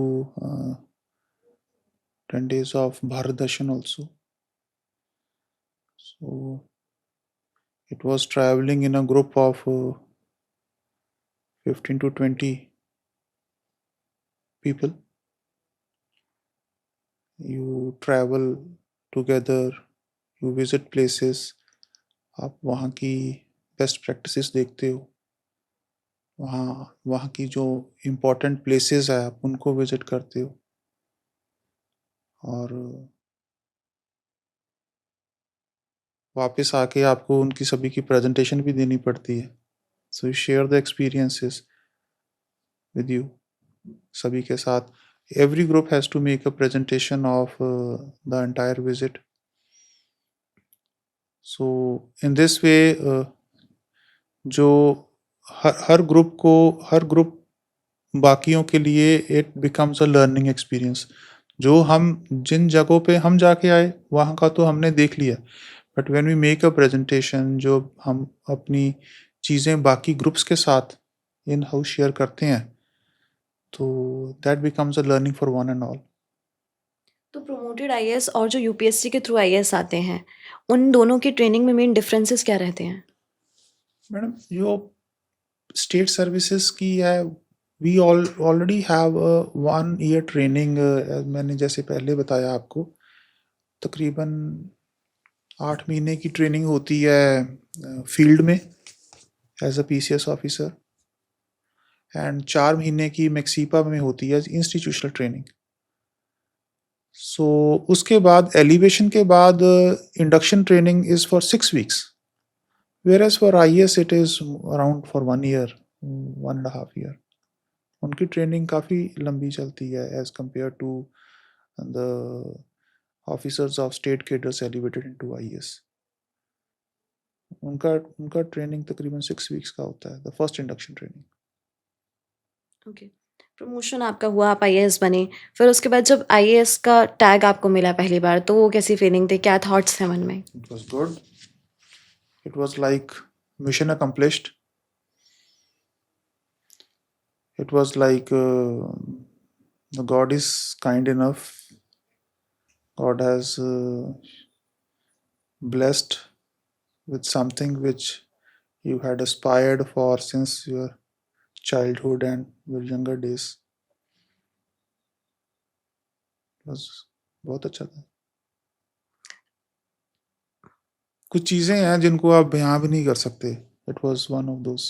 10 days of Bharat Darshan also. So it was traveling in a group of 15 to 20 people. You travel together, you visit places, आप वहाँ की बेस्ट प्रैक्टिसेस देखते हो, वहाँ वहाँ की जो इम्पोर्टेंट प्लेसेस है आप उनको विजिट करते हो, और वापस आके आपको उनकी सभी की प्रेजेंटेशन भी देनी पड़ती है. So you share the experiences with you सभी के साथ. Every group has to make a presentation of the entire visit. So in this way जो हर ग्रुप बाकियों के लिए it becomes a learning experience. जो हम जिन जगहों पे हम जाके आए वहाँ का तो हमने देख लिया, but when we make a presentation, जो हम अपनी चीज़ें बाकी ग्रुप्स के साथ इन हाउस शेयर करते हैं, तो that becomes a learning for one and all. तो प्रोमोटेड आईएएस और जो यूपीएससी के थ्रू आईएएस आते हैं, उन दोनों की ट्रेनिंग में मेन डिफरेंसेस क्या रहते हैं? मैडम, जो स्टेट सर्विसेज की है, we already have 1 year training. मैंने जैसे पहले बताया आपको, तकरीबन 8 महीने की ट्रेनिंग होती है फील्ड में as a PCS officer, and 4 महीने की मैक्सीपा में होती है इंस्टीट्यूशनल ट्रेनिंग. सो उसके बाद एलिवेशन के बाद induction training is for 6 weeks, whereas for IAS it is around for 1 year, 1.5 year. उनकी ट्रेनिंग काफ़ी लंबी चलती है as compare to the officers of state cadres elevated into IAS. उनका उनका ट्रेनिंग तकरीबन 6 weeks का होता है, the first induction training. Okay, promotion आपका हुआ, आप आईएएस बने, फिर उसके बाद जब आईएएस का टैग आपको मिला पहली बार, तो वो कैसी फीलिंग थी, क्या थॉट्स थे मन में? It was good. It was like mission accomplished. It was like God is kind enough. God has blessed with something which you had aspired for since your childhood and your younger days. It was बहुत अच्छा था. कुछ चीज़ें हैं जिनको आप बयां भी नहीं कर सकते. It was one of those.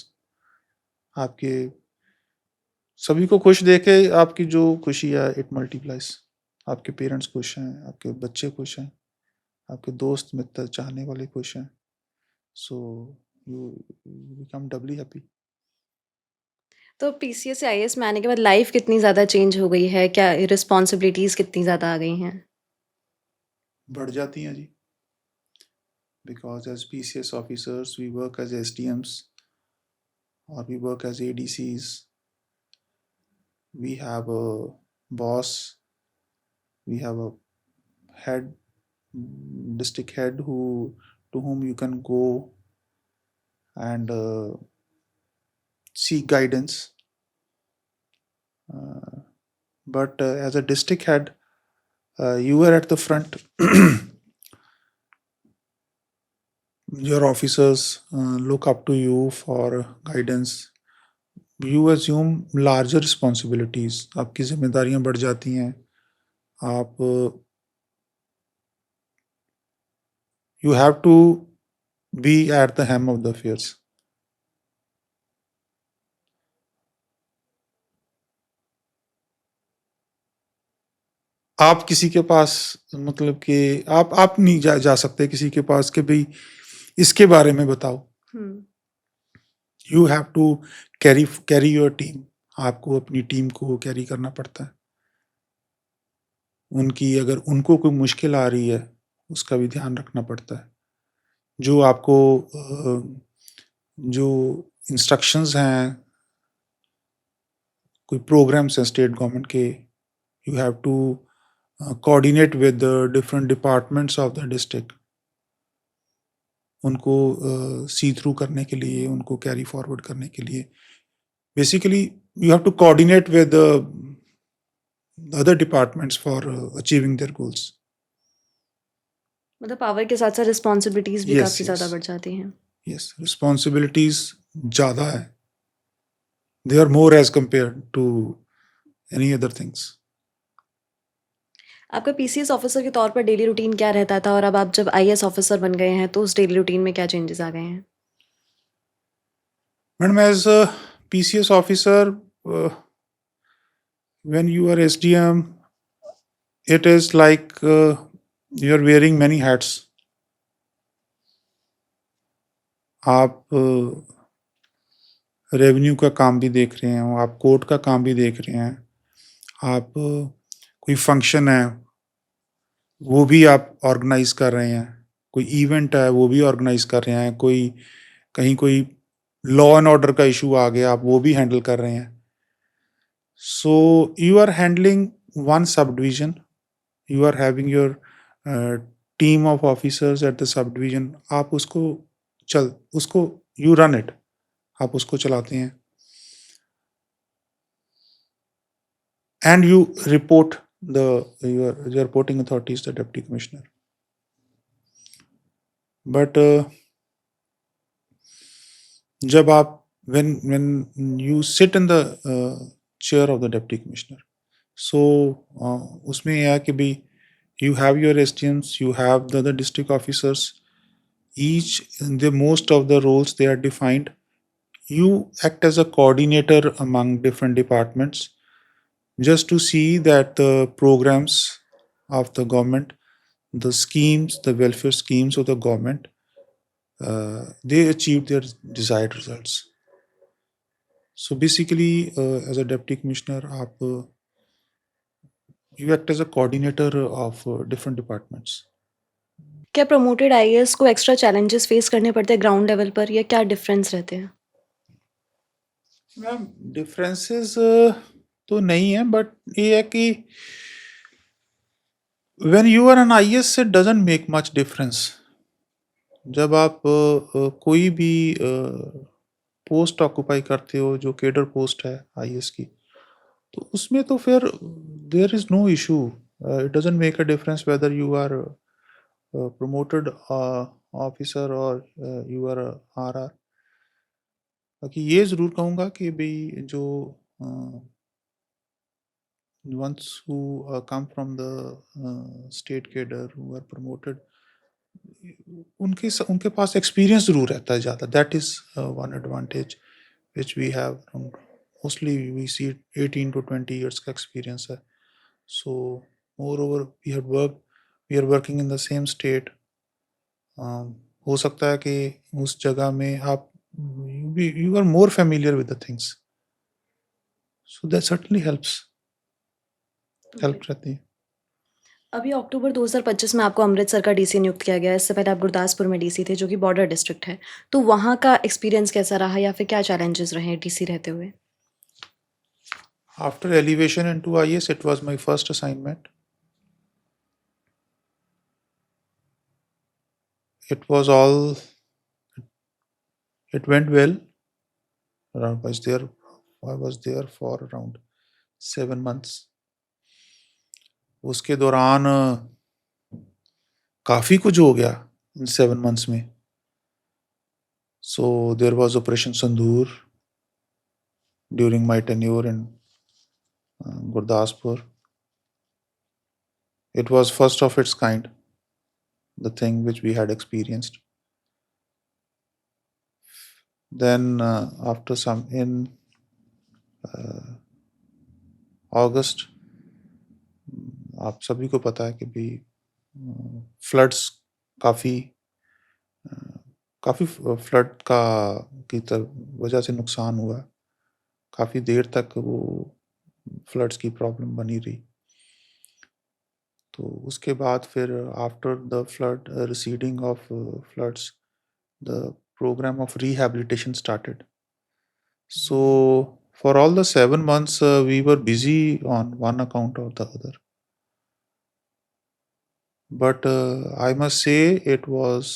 आपके सभी को खुश देखे, आपकी जो खुशी है इट मल्टीप्लाइज. आपके पेरेंट्स खुश हैं, आपके बच्चे खुश हैं, आपके दोस्त मित्र चाहने वाले खुश हैं. So you become doubly happy. तो पीसीएस से आईएएस में आने के बाद लाइफ कितनी ज़्यादा चेंज हो गई है? क्या रिस्पॉन्सिबिलिटीज़ कितनी ज़्यादा आ गई हैं? बढ़ जाती हैं जी, because as PCS officers we work as SDMs और we work as ADCs. We have a boss, we have a head, district head who to whom you can go and seek guidance. But as a district head, you are at the front. Your officers look up to you for guidance. You assume larger responsibilities. आपकी जिम्मेदारियां बढ़ जाती हैं. आप you have to be at the helm of the affairs. आप किसी के पास, मतलब कि आप नहीं जा सकते किसी के पास कि भाई इसके बारे में बताओ. You have to carry your team. आपको अपनी टीम को कैरी करना पड़ता है. उनकी अगर उनको कोई मुश्किल आ रही है उसका भी ध्यान रखना पड़ता है. जो आपको जो इंस्ट्रक्शंस हैं, कोई प्रोग्राम्स हैं स्टेट गवर्नमेंट के, you have to coordinate with the different departments of the district. उनको सी थ्रू करने के लिए, उनको कैरी फॉरवर्ड करने के लिए, basically you have to coordinate with other departments for achieving their goals. मतलब पावर के साथ-साथ रिस्पॉन्सिबिलिटीज़ भी Yes, काफ़ी ज़्यादा yes, बढ़ जाती हैं। yes. Responsibilities ज़्यादा है. They are more as compared to any other things. आपका पीसीएस ऑफिसर के तौर पर डेली रूटीन क्या रहता था और अब आप जब आईएएस ऑफिसर बन गए हैं तो उस डेली रूटीन में क्या चेंजेस आ गए हैं? Madam, as a PCS officer, when you are SDM, it is like you are wearing many hats. आप रेवेन्यू का काम भी देख रहे हैं, आप कोर्ट का काम भी देख रहे हैं, आप कोई फंक्शन है वो भी आप ऑर्गेनाइज कर रहे हैं, कोई इवेंट है वो भी ऑर्गेनाइज कर रहे हैं, कोई कहीं कोई लॉ एंड ऑर्डर का इशू आ गया आप वो भी हैंडल कर रहे हैं. So you are handling one sub division, you are having your team of officers at the sub division. आप उसको यू रन इट, आप उसको चलाते हैं. And you report your reporting authority is the deputy commissioner. But जब आप when you sit in the chair of the deputy commissioner, so उसमें यह है कि भी you have your SDMs, you have the other district officers, each the most of the roles they are defined. You act as a coordinator among different departments just to see that the programs of the government, the schemes, the welfare schemes of the government, they achieve their desired results. So basically, as a deputy commissioner, you act as a coordinator of different departments. क्या प्रमोटेड आईएएस को एक्स्ट्रा चैलेंजेस फेस करने पड़ते हैं ग्राउंड लेवल पर या क्या डिफरेंस रहते हैं? मैम डिफरेंसेस तो नहीं है, बट ये है कि when you are an IAS it doesn't make much difference. जब आप कोई भी पोस्ट ऑक्यूपाई करते हो जो केडर पोस्ट है आईएएस की, तो उसमें तो फिर there is no issue. It doesn't make a difference whether you are promoted officer और यू आर आरआर. बाकी ये ज़रूर कहूँगा कि भाई जो ones who come from the state cadre who are promoted, उनके पास एक्सपीरियंस ज़रूर रहता है ज़्यादा. That is one advantage which we have. Mostly we see 18 to 20 years का experience है. So moreover we are working in the same state. हो सकता है कि उस जगह में आप you are more familiar with the things. So that certainly helps. Help रहती है. अभी अक्टूबर 2025 में आपको अमृतसर का डीसी नियुक्त किया गया है। इससे पहले आप गुरदासपुर में डीसी थे जो कि बॉर्डर डिस्ट्रिक्ट है। तो वहाँ का एक्सपीरियंस कैसा रहा या फिर क्या चैलेंजेस रहे डीसी रहते हुए? After elevation into IAS, it was my first assignment. It went well. I was there for around 7 months. उसके दौरान काफ़ी कुछ हो गया इन 7 months में. So there was Operation Sandur during my tenure in Gurdaspur. It was first of its kind, the thing which we had experienced. Then after some in August, आप सभी को पता है कि भी फ्लड्स काफ़ी फ्लड की वजह से नुकसान हुआ. काफ़ी देर तक वो फ्लड्स की प्रॉब्लम बनी रही. तो उसके बाद फिर after the flood receding of floods, the program of rehabilitation started. So for all the 7 months, we were busy on one account or the other. But I must say it was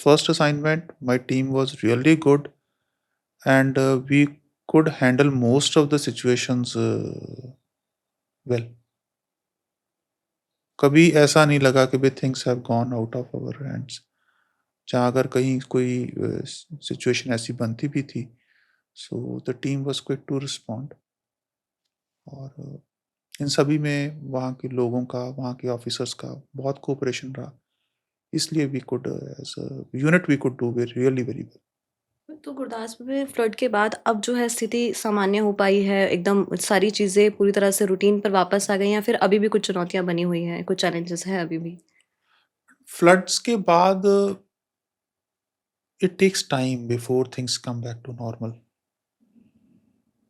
first assignment. My team was really good, and we could handle most of the situations well. कभी ऐसा नहीं लगा कि भाई things have gone out of our hands. जहाँ अगर कहीं कोई सिचुएशन ऐसी बनती भी थी, so the team was quick to respond. और इन सभी में वहाँ के लोगों का, वहाँ के ऑफिसर्स का बहुत कोऑपरेशन रहा। इसलिए we could as a unit we could do really very well. तो गुरदासपुर में फ्लड के बाद अब जो है स्थिति सामान्य हो पाई है, एकदम सारी चीज़ें पूरी तरह से रूटीन पर वापस आ गई हैं या फिर अभी भी कुछ चुनौतियाँ बनी हुई हैं, कुछ चैलेंजेस हैं अभी भी? फ्लड्स के बाद it takes time before things come back to normal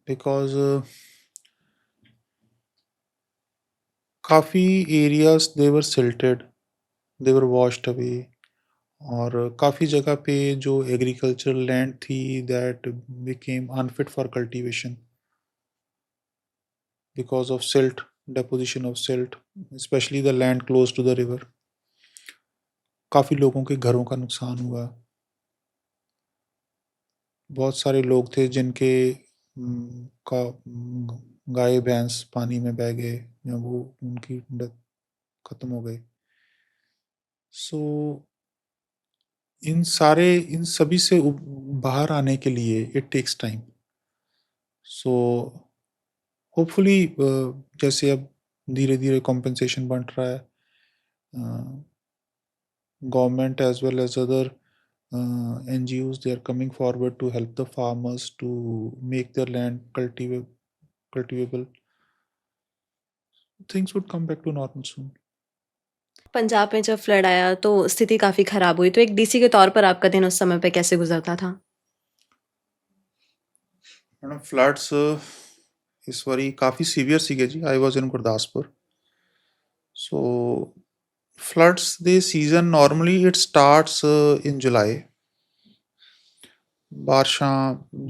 because काफ़ी areas they were silted, they were washed away और काफ़ी जगह पे जो एग्रीकल्चरल लैंड थी that became unfit for cultivation because of silt, deposition of silt, especially the land close to the river. काफ़ी लोगों के घरों का नुकसान हुआ। बहुत सारे लोग थे जिनके गाय भैंस पानी में बह गए या वो उनकी डेथ खत्म हो गई। सो इन सभी से बाहर आने के लिए it takes time. So hopefully जैसे अब धीरे धीरे कॉम्पेंसेशन बन रहा है, government as well as other NGOs, they are coming forward to help the farmers to make their land cultivable. Things would come back to normal soon. Punjab में जब फ्लड आया तो स्थिति काफ़ी ख़राब हुई, तो एक डीसी के तौर पर आपका दिन उस समय पे कैसे गुज़रता था? मैडम फ्लड्स इस बारी काफ़ी सीवियर सीगे जी। I was in Gurdaspur. So floods ਦੇ season normally it starts in July.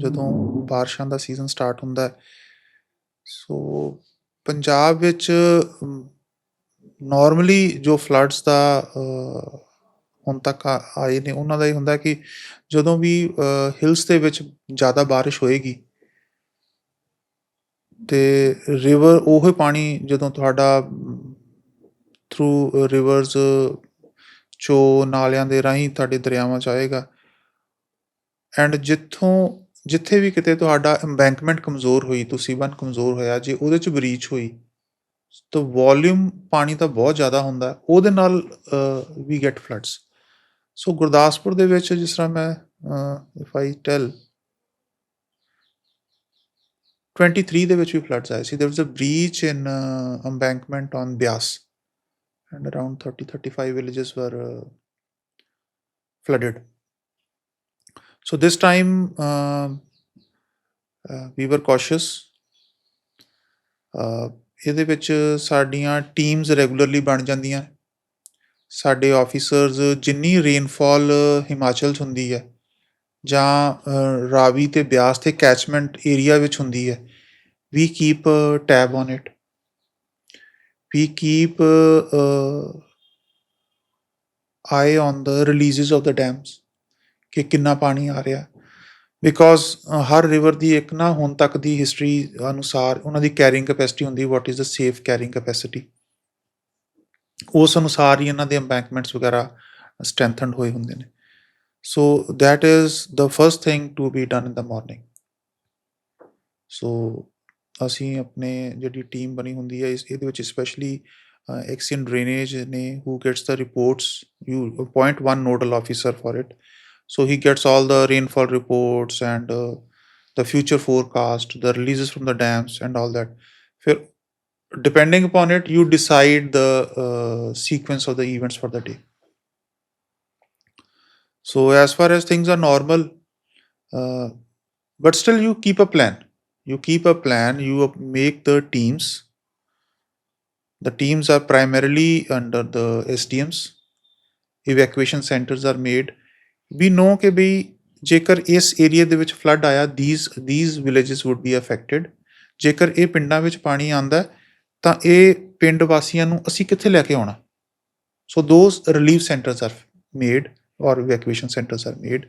ਜਦੋਂ ਬਾਰਿਸ਼ਾਂ ਦਾ ਸੀਜ਼ਨ ਸਟਾਰਟ ਹੁੰਦਾ ਹੈ, ਸੋ ਪੰਜਾਬ ਵਿੱਚ ਨਾਰਮਲੀ ਜੋ ਫਲੱਡਸ ਦਾ ਹੁਣ ਤੱਕ ਆਏ ਨੇ ਉਹਨਾਂ ਦਾ ਇਹ ਹੁੰਦਾ ਕਿ ਜਦੋਂ ਵੀ ਹਿਲਸ ਦੇ ਵਿੱਚ ਜ਼ਿਆਦਾ ਬਾਰਿਸ਼ ਹੋਏਗੀ ਤੇ ਰਿਵਰ ਉਹ ਪਾਣੀ ਜਦੋਂ ਤੁਹਾਡਾ ਥਰੂ ਰਿਵਰਸ ਚੋ ਨਾਲਿਆਂ ਦੇ ਰਾਹੀਂ ਤੁਹਾਡੇ ਦਰਿਆਵਾਂ 'ਚ ਆਏਗਾ ਐਂਡ ਜਿੱਥੇ ਵੀ ਕਿਤੇ ਤੁਹਾਡਾ ਐਮਬੈਂਕਮੈਂਟ ਕਮਜ਼ੋਰ ਹੋਈ, ਤੁਸੀਂ ਬੰਨ ਕਮਜ਼ੋਰ ਹੋਇਆ, ਜੇ ਉਹਦੇ 'ਚ ਬਰੀਚ ਹੋਈ ਤਾਂ ਵੋਲਿਊਮ ਪਾਣੀ ਦਾ ਬਹੁਤ ਜ਼ਿਆਦਾ ਹੁੰਦਾ, ਉਹਦੇ ਨਾਲ ਵੀ ਗੈਟ ਫਲੱਡਸ। ਸੋ ਗੁਰਦਾਸਪੁਰ ਦੇ ਵਿੱਚ ਜਿਸ ਤਰ੍ਹਾਂ ਮੈਂ ਇਫ ਆਈ ਟੈਲ 23 ਦੇ ਵਿੱਚ ਵੀ ਫਲੱਡਸ ਆਏ ਸੀ। There was a breach in embankment on Beas and around 35 villages were flooded. So this time we were cautious. ਇਹਦੇ ਵਿੱਚ ਸਾਡੀਆਂ ਟੀਮਸ ਰੈਗੂਲਰਲੀ ਬਣ ਜਾਂਦੀਆਂ। ਸਾਡੇ ਆਫੀਸਰਸ ਜਿੰਨੀ ਰੇਨਫਾਲ ਹਿਮਾਚਲ 'ਚ ਹੁੰਦੀ ਹੈ ਜਾਂ ਰਾਵੀ ਤੇ ਬਿਆਸ ਤੇ ਕੈਚਮੈਂਟ ਏਰੀਆ ਵਿੱਚ ਹੁੰਦੀ ਹੈ, we keep tab on it. We keep eye on the releases of the dams ਕਿ ਕਿੰਨਾ ਪਾਣੀ ਆ ਰਿਹਾ, ਬਿਕੋਜ਼ ਹਰ ਰਿਵਰ ਦੀ ਇੱਕ ਨਾ ਹੁਣ ਤੱਕ ਦੀ ਹਿਸਟਰੀ ਅਨੁਸਾਰ ਉਹਨਾਂ ਦੀ ਕੈਰਿੰਗ ਕੈਪੈਸਿਟੀ ਹੁੰਦੀ, what is the safe carrying capacity. ਉਸ ਅਨੁਸਾਰ ਹੀ ਇਹਨਾਂ ਦੇ ਐਮਬੈਂਕਮੈਂਟਸ ਵਗੈਰਾ ਸਟਰੈਂਥਨਡ ਹੋਏ ਹੁੰਦੇ ਨੇ। So that is the first thing to be done in the morning. So ਅਸੀਂ ਆਪਣੇ ਜਿਹੜੀ ਟੀਮ ਬਣੀ ਹੁੰਦੀ ਹੈ ਇਹਦੇ ਵਿੱਚ ਸਪੈਸ਼ਲੀ ਐਕਸੀਅਨ ਡਰੇਨੇਜ ਨੇ who gets the reports, you appoint one nodal officer for it, so he gets all the rainfall reports and the future forecast, the releases from the dams and all that. ਫਿਰ depending upon it you decide the sequence of the events for the day. So as far as things are normal, but still you keep a plan. You make the teams. The teams are primarily under the SDMs. Evacuation centers are made. We know कि भी जेकर इस ਏਰੀਆ ਦੇ ਵਿੱਚ flood ਆਇਆ, these villages would be affected. ਜੇਕਰ ਇਹ ਪਿੰਡਾਂ ਵਿੱਚ ਪਾਣੀ ਆਉਂਦਾ ਤਾਂ ਇਹ ਪਿੰਡ ਵਾਸੀਆਂ ਨੂੰ ਅਸੀਂ ਕਿੱਥੇ ਲੈ ਕੇ ਆਉਣਾ। So those relief centres are made or evacuation centers are made,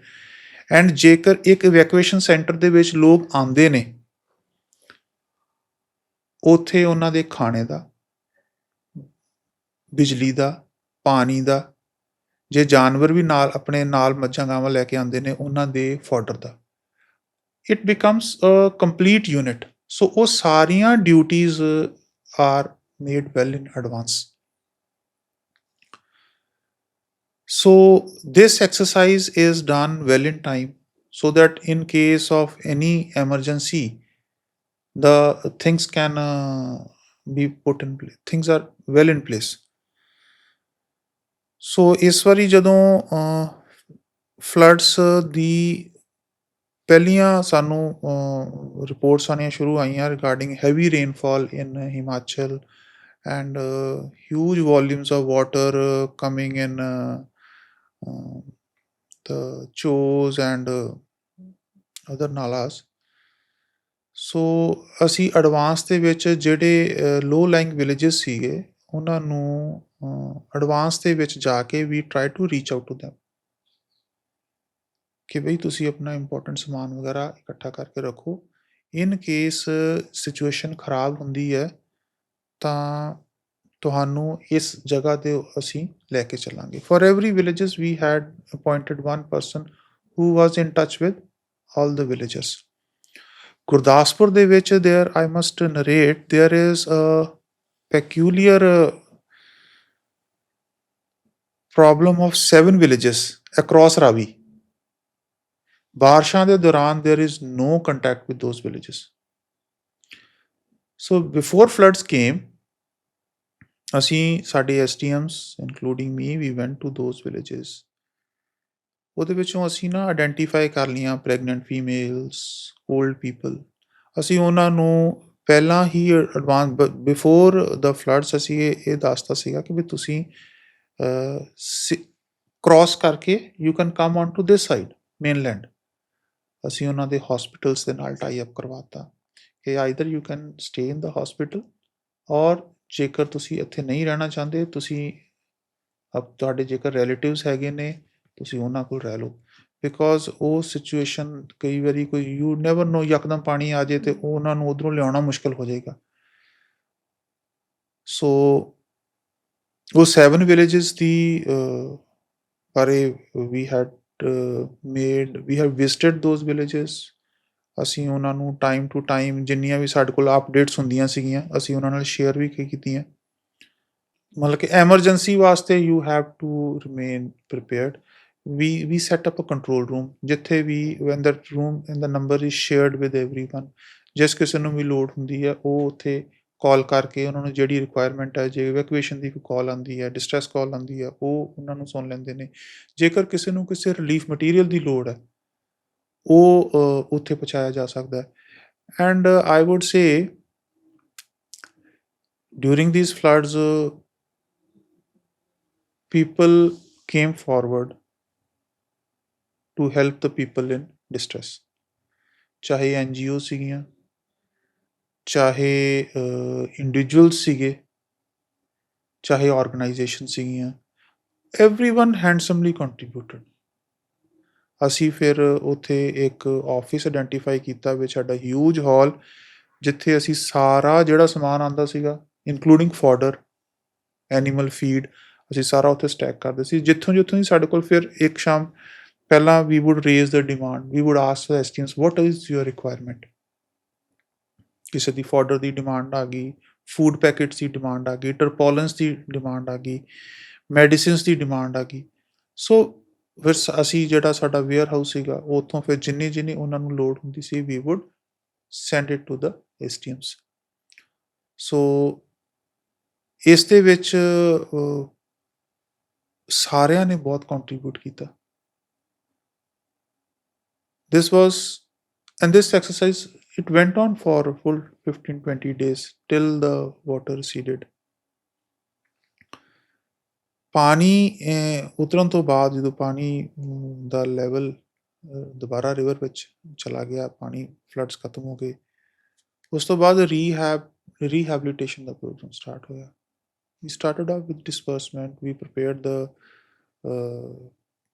and ਜੇਕਰ ਇੱਕ ਇਵੈਕੂਏਸ਼ਨ ਸੈਂਟਰ ਦੇ ਵਿੱਚ ਲੋਕ ਆਉਂਦੇ ਨੇ, ਉੱਥੇ ਉਹਨਾਂ ਦੇ ਖਾਣੇ ਦਾ, ਬਿਜਲੀ ਦਾ, ਪਾਣੀ ਦਾ, ਜੇ ਜਾਨਵਰ ਵੀ ਨਾਲ ਆਪਣੇ ਨਾਲ ਮੱਝਾਂ ਗਾਵਾਂ ਲੈ ਕੇ ਆਉਂਦੇ ਨੇ, ਉਹਨਾਂ ਦੇ ਫੋਡਰ ਦਾ, it becomes a complete unit. So ਉਹ ਸਾਰੀਆਂ duties are made well in advance. So this exercise is done well in time, so that in case of any emergency, the things can be put in place. Things are well in place. So ਇਸ ਵਾਰੀ ਜਦੋਂ ਫਲੱਡਸ ਦੀ ਪਹਿਲੀਆਂ ਸਾਨੂੰ ਰਿਪੋਰਟਸ ਆਉਣੀਆਂ ਸ਼ੁਰੂ ਆਈਆਂ regarding heavy rainfall in Himachal and huge volumes of water coming in the chos and other nalas। ਸੋ ਅਸੀਂ ਐਡਵਾਂਸ ਦੇ ਵਿੱਚ ਜਿਹੜੇ ਲੋ ਲਾਈਂਗ ਵਿਲੇजेस ਸੀਗੇ, ਉਹਨਾਂ ਨੂੰ ਐਡਵਾਂਸ ਦੇ ਵਿੱਚ ਜਾ ਕੇ we try to reach out to them ਕਿ ਬਈ ਤੁਸੀਂ ਆਪਣਾ ਇੰਪੋਰਟੈਂਟ ਸਮਾਨ ਵਗੈਰਾ ਇਕੱਠਾ ਕਰਕੇ ਰੱਖੋ। ਇਨ ਕੇਸ ਸਿਚੁਏਸ਼ਨ ਖਰਾਬ ਹੁੰਦੀ ਹੈ ਤਾਂ ਤੁਹਾਨੂੰ ਇਸ ਜਗ੍ਹਾ 'ਤੇ ਅਸੀਂ ਲੈ ਕੇ ਚੱਲਾਂਗੇ। For every villages we had appointed one person who was in touch with all the villages. Gurdaspur ਦੇ ਵਿੱਚ there I must narrate there is a peculiar problem of 7 villages across Ravi. ਬਾਰਿਸ਼ਾਂ ਦੇ ਦੌਰਾਨ there is no contact with those villages। So before floods came, ਅਸੀਂ ਸਾਡੇ SDMs including me we went to those villages। ਉਹਦੇ ਵਿੱਚੋਂ ਅਸੀਂ ਨਾ ਆਇਡੈਂਟੀਫਾਈ ਕਰ ਲਈਆਂ ਪ੍ਰੈਗਨੈਂਟ ਫੀਮੇਲਸ, ਓਲਡ ਪੀਪਲ। ਅਸੀਂ ਉਹਨਾਂ ਨੂੰ ਪਹਿਲਾਂ ਹੀ ਐਡਵਾਂਸ ਬਿਫੋਰ ਦ ਫਲੱਡਸ ਅਸੀਂ ਇਹ ਦੱਸਤਾ ਸੀਗਾ ਕਿ ਵੀ ਤੁਸੀਂ ਕ੍ਰੋਸ ਕਰਕੇ you can come on to this side mainland. ਅਸੀਂ ਉਹਨਾਂ ਦੇ ਹਸਪੀਟਲਸ ਦੇ ਨਾਲ ਟਾਈ ਅਪ ਕਰਵਾਤਾ ਕਿ either you can stay in the hospital ਔਰ ਜੇਕਰ ਤੁਸੀਂ ਇੱਥੇ ਨਹੀਂ ਰਹਿਣਾ ਚਾਹੁੰਦੇ, ਤੁਸੀਂ ਤੁਹਾਡੇ ਜੇਕਰ ਰਿਲੇਟਿਵਸ ਹੈਗੇ ਨੇ, ਤੁਸੀਂ ਉਹਨਾਂ ਕੋਲ ਰਹਿ ਲਓ। ਬਿਕੋਜ਼ ਉਹ ਸਿਚੁਏਸ਼ਨ ਕਈ ਵਾਰੀ ਕੋਈ ਯੂ ਨੈਵਰ ਨੋ, ਯਕਦਮ ਪਾਣੀ ਆ ਜਾਏ ਅਤੇ ਉਹਨਾਂ ਨੂੰ ਉੱਧਰੋਂ ਲਿਆਉਣਾ ਮੁਸ਼ਕਿਲ ਹੋ ਜਾਏਗਾ। ਸੋ ਉਹ 7 ਵਿਲੇजेस ਦੀ ਬਾਰੇ we had we have visited those villages. ਅਸੀਂ ਉਹਨਾਂ ਨੂੰ ਟਾਈਮ ਟੂ ਟਾਈਮ ਜਿੰਨੀਆਂ ਵੀ ਸਾਡੇ ਕੋਲ ਅਪਡੇਟਸ ਹੁੰਦੀਆਂ ਸੀਗੀਆਂ ਅਸੀਂ ਉਹਨਾਂ ਨਾਲ ਸ਼ੇਅਰ ਵੀ ਕੀਤੀਆਂ। ਮਤਲਬ ਕਿ ਐਮਰਜੈਂਸੀ ਵਾਸਤੇ you have to remain prepared. We set up a control room ਜਿੱਥੇ ਵੀ ਵੈਨ ਦੈਟ ਰੂਮ ਐਂਡ ਦਾ number is shared with everyone. ਜਿਸ ਕਿਸੇ ਨੂੰ ਵੀ ਲੋੜ ਹੁੰਦੀ ਹੈ ਉਹ ਉੱਥੇ ਕਾਲ ਕਰਕੇ ਉਹਨਾਂ ਨੂੰ ਜਿਹੜੀ ਰਿਕੁਆਇਰਮੈਂਟ ਹੈ, ਜੇ ਇਵੈਕੂਏਸ਼ਨ ਦੀ ਕੋਈ ਕਾਲ ਆਉਂਦੀ ਹੈ, ਡਿਸਟ੍ਰੈਸ ਕਾਲ ਆਉਂਦੀ ਹੈ, ਉਹ ਉਹਨਾਂ ਨੂੰ ਸੁਣ ਲੈਂਦੇ ਨੇ। ਜੇਕਰ ਕਿਸੇ ਨੂੰ ਕਿਸੇ ਰਿਲੀਫ ਮਟੀਰੀਅਲ ਦੀ ਲੋੜ ਹੈ ਉਹ ਉੱਥੇ ਪਹੁੰਚਾਇਆ ਜਾ ਸਕਦਾ ਹੈ। And I wood say during these floods people came forward to help the people in distress। ਚਾਹੇ NGO ਸੀਗੀਆਂ, ਚਾਹੇ ਇੰਡੀਵਿਜੂਅਲਸ ਸੀਗੇ, ਚਾਹੇ ਆਰਗੇਨਾਈਜੇਸ਼ਨ ਸੀਗੀਆਂ, everyone handsomely contributed। ਅਸੀਂ ਫਿਰ ਉੱਥੇ ਇੱਕ ਆਫਿਸ ਆਇਡੈਂਟੀਫਾਈ ਕੀਤਾ ਵਿੱਚ ਸਾਡਾ ਹਿਊਜ ਹਾਲ, ਜਿੱਥੇ ਅਸੀਂ ਸਾਰਾ ਜਿਹੜਾ ਸਮਾਨ ਆਉਂਦਾ ਸੀਗਾ ਇਨਕਲੂਡਿੰਗ ਫੋਡਰ, ਐਨੀਮਲ ਫੀਡ, ਅਸੀਂ ਸਾਰਾ ਉੱਥੇ ਸਟੈਕ ਕਰਦੇ ਸੀ। ਜਿੱਥੋਂ ਜਿੱਥੋਂ ਦੀ ਸਾਡੇ ਕੋਲ ਫਿਰ ਇੱਕ ਸ਼ਾਮ ਪਹਿਲਾਂ we would raise the demand, we would ask the SDMs what is your requirement. ਕਿਸੇ ਦੀ ਫੋਡਰ ਦੀ ਡਿਮਾਂਡ ਆ ਗਈ, ਫੂਡ ਪੈਕਟਸ ਦੀ ਡਿਮਾਂਡ ਆ ਗਈ, ਟਰਪੋਲੈਂਸ ਦੀ ਡਿਮਾਂਡ ਆ ਗਈ, ਮੈਡੀਸਿਨਸ ਦੀ ਡਿਮਾਂਡ ਆ ਗਈ। ਸੋ ਫਿਰ ਅਸੀਂ ਜਿਹੜਾ ਸਾਡਾ ਵੇਅਰ ਹਾਊਸ ਸੀਗਾ ਉੱਥੋਂ ਫਿਰ ਜਿੰਨੀ ਉਹਨਾਂ ਨੂੰ ਲੋੜ ਹੁੰਦੀ ਸੀ we would send it to the SDMs। ਸੋ ਇਸ ਦੇ ਵਿੱਚ ਸਾਰਿਆਂ ਨੇ ਬਹੁਤ ਕੰਟਰੀਬਿਊਟ ਕੀਤਾ। This was and this exercise it went on for a full 15-20 days till the water receded। ਪਾਣੀ ਉਤਰਨ ਤੋਂ ਬਾਅਦ ਜਦੋਂ ਪਾਣੀ ਦਾ ਲੈਵਲ ਦੁਬਾਰਾ ਰਿਵਰ ਵਿੱਚ ਚਲਾ ਗਿਆ, ਪਾਣੀ ਫਲੱਡਸ ਖਤਮ ਹੋ ਗਏ, ਉਸ ਤੋਂ ਬਾਅਦ ਰੀਹੈਬਿਲਿਟੇਸ਼ਨ ਦਾ ਪ੍ਰੋਗਰਾਮ ਸਟਾਰਟ ਹੋਇਆ। We started off with disbursement, we prepared the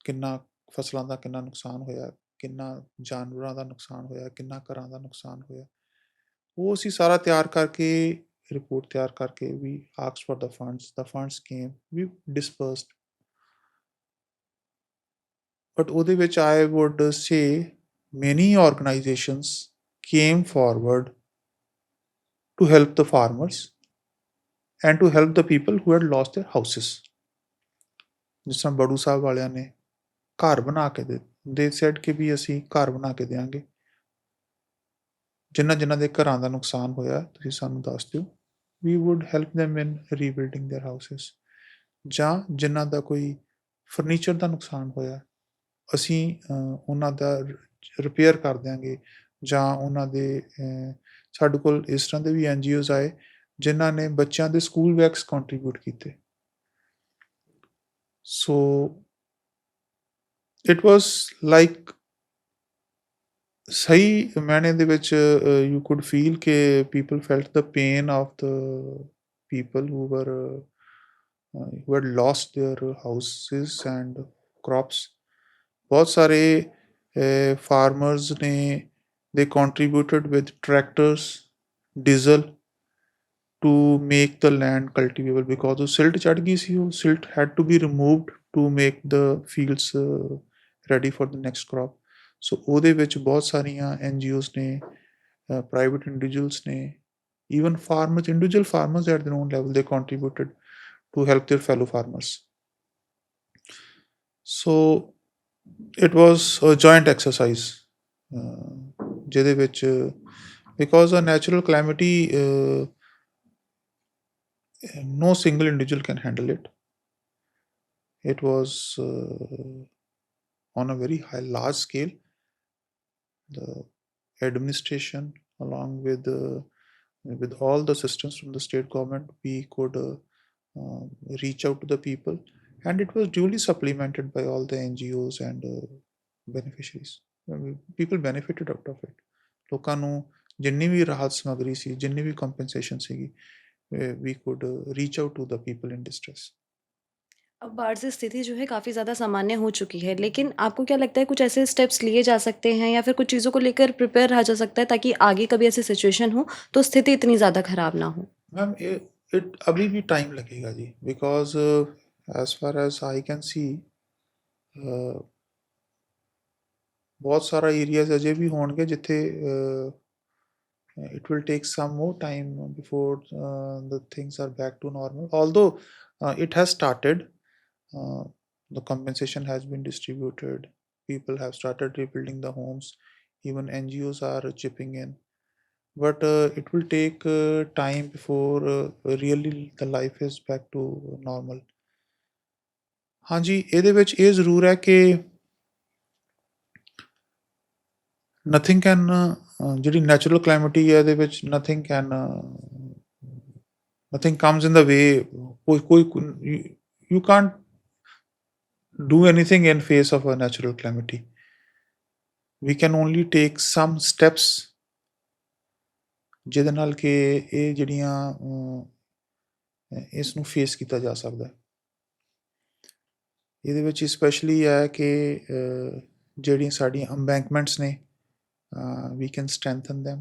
ਕਿੰਨਾ ਫਸਲਾਂ ਦਾ ਕਿੰਨਾ ਨੁਕਸਾਨ ਹੋਇਆ, ਕਿੰਨਾ ਜਾਨਵਰਾਂ ਦਾ ਨੁਕਸਾਨ ਹੋਇਆ, ਕਿੰਨਾ ਘਰਾਂ ਦਾ ਨੁਕਸਾਨ ਹੋਇਆ, ਉਹ ਅਸੀਂ ਸਾਰਾ ਤਿਆਰ ਕਰਕੇ ਰਿਪੋਰਟ ਤਿਆਰ ਕਰਕੇ we asked for the funds came, we dispersed. But ਉਹਦੇ ਵਿੱਚ I would say many organizations came forward to help the farmers and to help the people who had lost their houses. ਜਿਸ ਤਰ੍ਹਾਂ ਬੜੂ ਸਾਹਿਬ ਵਾਲਿਆਂ ਨੇ ਘਰ ਬਣਾ ਕੇ ਦੇ ਸੈਡ ਕਿ ਵੀ ਅਸੀਂ ਘਰ ਬਣਾ ਕੇ ਦਿਆਂਗੇ, ਜਿਨ੍ਹਾਂ ਦੇ ਘਰਾਂ ਦਾ ਨੁਕਸਾਨ ਹੋਇਆ ਤੁਸੀਂ ਸਾਨੂੰ ਦੱਸ ਦਿਓ, we would help them in rebuilding their houses. ਜਾਂ ਜਿਨ੍ਹਾਂ ਦਾ ਕੋਈ ਫਰਨੀਚਰ ਦਾ ਨੁਕਸਾਨ ਹੋਇਆ ਅਸੀਂ ਉਹਨਾਂ ਦਾ ਰਿਪੇਅਰ ਕਰ ਦਿਆਂਗੇ, ਜਾਂ ਉਹਨਾਂ ਦੇ ਸਾਡੇ ਕੋਲ ਇਸ ਤਰ੍ਹਾਂ ਦੇ ਵੀ NGOs ਆਏ ਜਿਨ੍ਹਾਂ ਨੇ ਬੱਚਿਆਂ ਦੇ ਸਕੂਲ ਬੈਗਸ ਕੰਟਰੀਬਿਊਟ ਕੀਤੇ। ਸੋ ਇਟ ਵਾਸ ਲਾਈਕ ਸਹੀ ਮਾਇਨੇ ਦੇ ਵਿੱਚ ਯੂ ਕੁਡ ਫੀਲ ਕਿ people felt the pain of the people who had lost their houses and crops. ਬਹੁਤ ਸਾਰੇ farmers ਨੇ they contributed with tractors, diesel to make the land cultivable because ਉਹ silt ਚੜ੍ਹ ਗਈ ਸੀ, ਉਹ silt had to be removed to make the fields ready for the next crop. ਸੋ ਉਹਦੇ ਵਿੱਚ ਬਹੁਤ ਸਾਰੀਆਂ NGOs ਨੇ, private individuals ਨੇ, even farmers, individual farmers at their own level, they contributed to help their fellow farmers. So it was a joint exercise ਜਿਹਦੇ ਵਿੱਚ because a natural calamity no single individual can handle it. It was on a very large scale. The administration along with all the systems from the state government, we could reach out to the people, and it was duly supplemented by all the NGOs and beneficiaries. People benefited out of it. ਲੋਕਾਂ ਨੂੰ ਜਿੰਨੀ ਵੀ ਰਾਹਤ ਸਮੱਗਰੀ ਸੀ, ਜਿੰਨੀ ਵੀ ਕੰਪਨਸੇਸ਼ਨ ਸੀਗੀ, we could reach out to the people in distress. अब बाढ़ से स्थिति जो है काफ़ी ज़्यादा सामान्य हो चुकी है, लेकिन आपको क्या लगता है कुछ ऐसे स्टेप्स लिए जा सकते हैं या फिर कुछ चीज़ों को लेकर प्रिपेयर रहा जा सकता है ताकि आगे कभी ऐसी सिचुएशन हो तो स्थिति इतनी ज़्यादा खराब ना हो? मैम इट अभी भी टाइम लगेगा जी, because as far as I can see बहुत सारा एरियाज अजे भी होंगे जिथे it will take some more time before the things are back to normal, although it has started. The compensation has been distributed, people have started rebuilding the homes, even NGOs are chipping in, but it will take time before really the life is back to normal. ਹਾਂਜੀ, ਇਹਦੇ ਵਿੱਚ ਇਹ ਜ਼ਰੂਰ ਹੈ ਕਿ ਨਥਿੰਗ ਕੈਨ ਜਿਹੜੀ ਨੈਚੁਰਲ ਕਲੈਮਿਟੀ ਹੈ ਇਹਦੇ ਵਿੱਚ ਨਥਿੰਗ ਕਮਸ ਇਨ ਦਾ ਵੇ, ਕੋਈ you Kant do anything in face of a natural calamity. We can only take some steps ਜਿਹਦੇ ਨਾਲ ਕਿ ਇਹ ਜਿਹੜੀਆਂ ਇਸ ਨੂੰ ਫੇਸ ਕੀਤਾ ਜਾ ਸਕਦਾ ਹੈ। ਇਹਦੇ ਵਿੱਚ ਸਪੈਸ਼ਲੀ ਹੈ ਕਿ ਜਿਹੜੀਆਂ ਸਾਡੀਆਂ ਅੰਬੈਂਕਮੈਂਟਸ ਨੇ, we can strengthen them.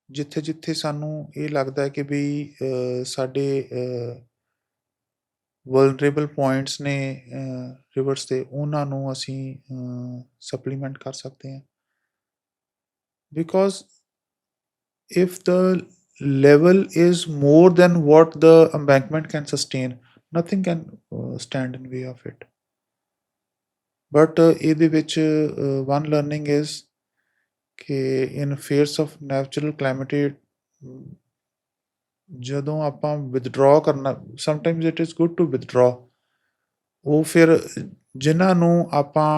ਜਿੱਥੇ ਜਿੱਥੇ ਸਾਨੂੰ ਇਹ ਲੱਗਦਾ ਹੈ ਕਿ ਵੀ ਸਾਡੇ ਵਲਨਰੇਬਲ ਪੁਆਇੰਟਸ ਨੇ ਰਿਵਰਸ ਦੇ, ਉਹਨਾਂ ਨੂੰ ਅਸੀਂ ਸਪਲੀਮੈਂਟ ਕਰ ਸਕਦੇ ਹਾਂ, because if the level is more than what the embankment can sustain, nothing can stand in way of it. But ਇਹਦੇ ਵਿੱਚ one learning is ਕਿ in face of natural calamity ਜਦੋਂ ਆਪਾਂ withdraw ਕਰਨਾ, sometimes it is good to withdraw. ਉਹ ਫਿਰ ਜਿਨ੍ਹਾਂ ਨੂੰ ਆਪਾਂ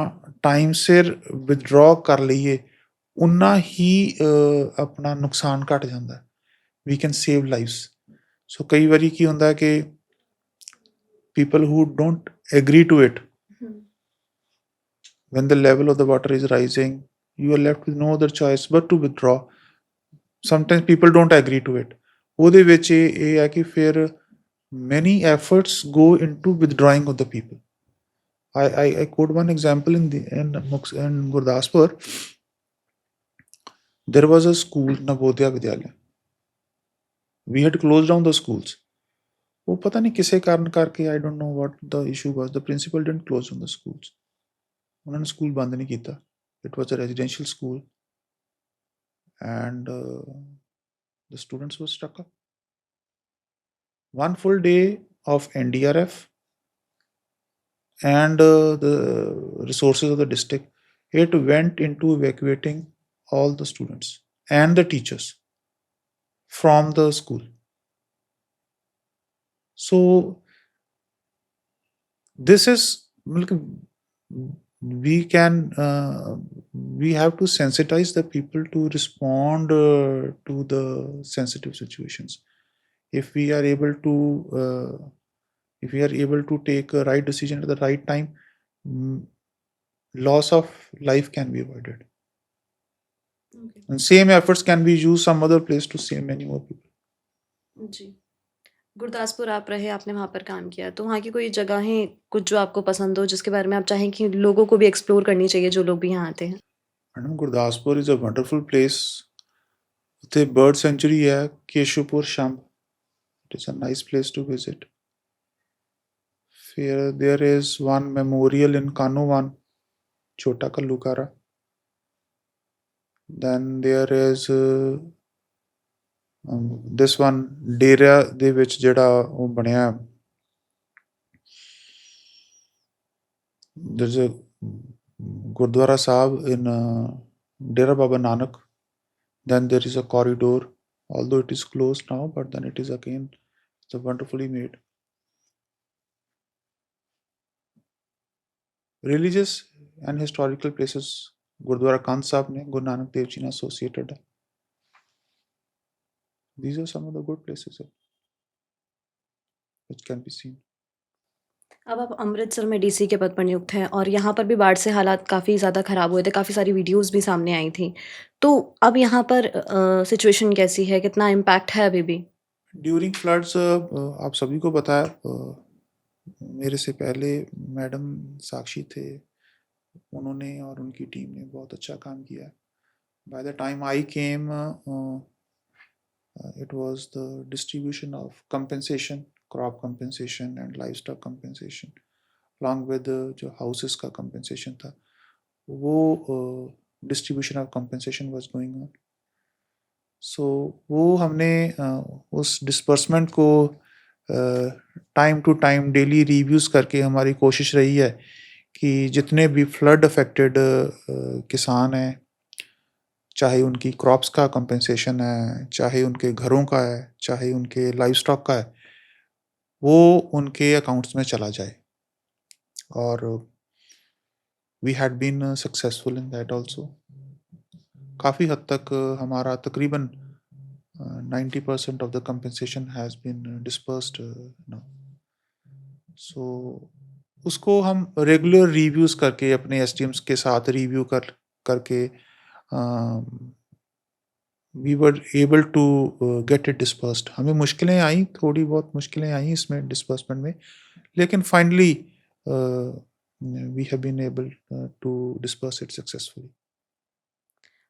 ਟਾਈਮ ਸਿਰ withdraw ਕਰ ਲਈਏ ਉਨਾ ਹੀ ਆਪਣਾ ਨੁਕਸਾਨ ਘੱਟ ਜਾਂਦਾ, we can save lives. ਸੋ ਕਈ ਵਾਰੀ ਕੀ ਹੁੰਦਾ ਕਿ people who don't agree to it, when the level of the water is rising, you are left with no other choice but to withdraw. Sometimes people don't agree to it. ਉਹਦੇ ਵਿੱਚ ਇਹ ਹੈ ਕਿ ਫਿਰ many efforts go into withdrawing of the people. I quote one example in Gurdaspur. There was a school, Navodaya Vidyalaya. We had closed down the schools. वो पता नहीं किसे कारण करके, I don't know what the issue was. The principal didn't close down the schools. उन्होंने स्कूल बंद नहीं किया. It was a residential school, and the students were stuck up. One full day of NDRF and the resources of the district, it went into evacuating all the students and the teachers from the school. So this is we can we have to sensitize the people to respond to the sensitive situations. If we are able to take a right decision at the right time, loss of life can be avoided. Okay. And same efforts can be used some other place to save many more people. जी। गुरदासपुर आप रहे, आपने वहाँ पर काम किया, तो वहाँ की कोई जगहें कुछ जो आपको पसंद हो, जिसके बारे में आप चाहें कि लोगों को भी एक्सप्लोर करनी चाहिए, जो लोग भी यहाँ आते हैं? Madam, Gurdaspur is a wonderful place. The bird sanctuary है केशवपुर शंभ. It is a nice place to visit. There is one memorial in Kanuvan, Chota Kallukara. Then there is this one ਡੇਰਾ ਦੇ ਵਿੱਚ ਜਿਹੜਾ ਉਹ ਬਣਿਆ, there's a Gurdwara Sahib in Dera Baba Nanak. Then there is a corridor, although it is closed now, but then it is again, it's wonderfully made. Religious and historical places, Gurdwara Kand Sahib ne Guru Nanak Dev Ji ne associated है. These are some of the good places which can be seen. अब आप अमृतसर में डीसी के पद पर नियुक्त हैं और यहाँ पर भी बाढ़ से हालात काफ़ी ज़्यादा ख़राब हुए थे, काफ़ी सारी वीडियोज़ भी सामने आई थी। तो अब यहाँ पर सिचुएशन कैसी है? कितना इम्पैक्ट है अभी भी? ड्यूरिंग फ्लड्स आप सभी को पता है, मेरे से पहले मैडम साक्षी थे, उन्होंने और उनकी टीम ने बहुत अच्छा काम किया. By the time I came, it was the distribution of compensation, crop compensation and livestock compensation, along with जो houses का compensation था, वो distribution of compensation was going on. So वो हमने उस disbursement को time to time daily reviews करके हमारी कोशिश रही है कि जितने भी फ्लड अफेक्टेड किसान हैं, चाहे उनकी क्रॉप्स का कंपनसेशन है, चाहे उनके घरों का है, चाहे उनके लाइव स्टॉक का है, वो उनके अकाउंट्स में चला जाए. और we had been successful in that also. काफ़ी हद तक हमारा तकरीबन 90% of the compensation has been dispersed now. So उसको हम रेगुलर रिव्यूज़ करके अपने एसडीएम्स के साथ रिव्यू करके we were able to get it dispersed. हमें मुश्किलें आई, थोड़ी बहुत मुश्किलें आई इसमें डिस्पर्समेंट में, लेकिन finally we have been able to disperse it successfully.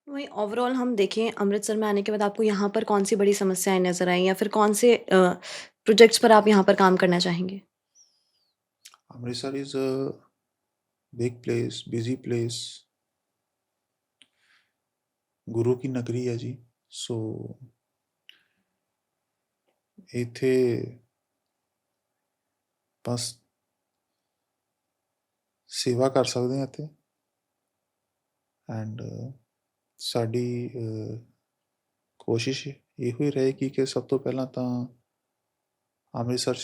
वहीं ओवरऑल हम देखें, अमृतसर में आने के बाद आपको यहाँ पर कौन-सी बड़ी समस्याएँ नज़र आईं या फिर कौन से प्रोजेक्ट्स पर आप यहाँ पर काम करना चाहेंगे? Amritsar is a big place, busy place, गुरु की नगरी है जी. सो ਇੱਥੇ ਬਸ ਸੇਵਾ ਕਰ ਸਕਦੇ ਹਾਂ ਇੱਥੇ. ਐਂਡ ਸਾਡੀ ਕੋਸ਼ਿਸ਼ ਇਹੋ ਹੀ ਰਹੇਗੀ ਕਿ ਸਭ ਤੋਂ ਪਹਿਲਾਂ ਤਾਂ ਅੰਮ੍ਰਿਤਸਰ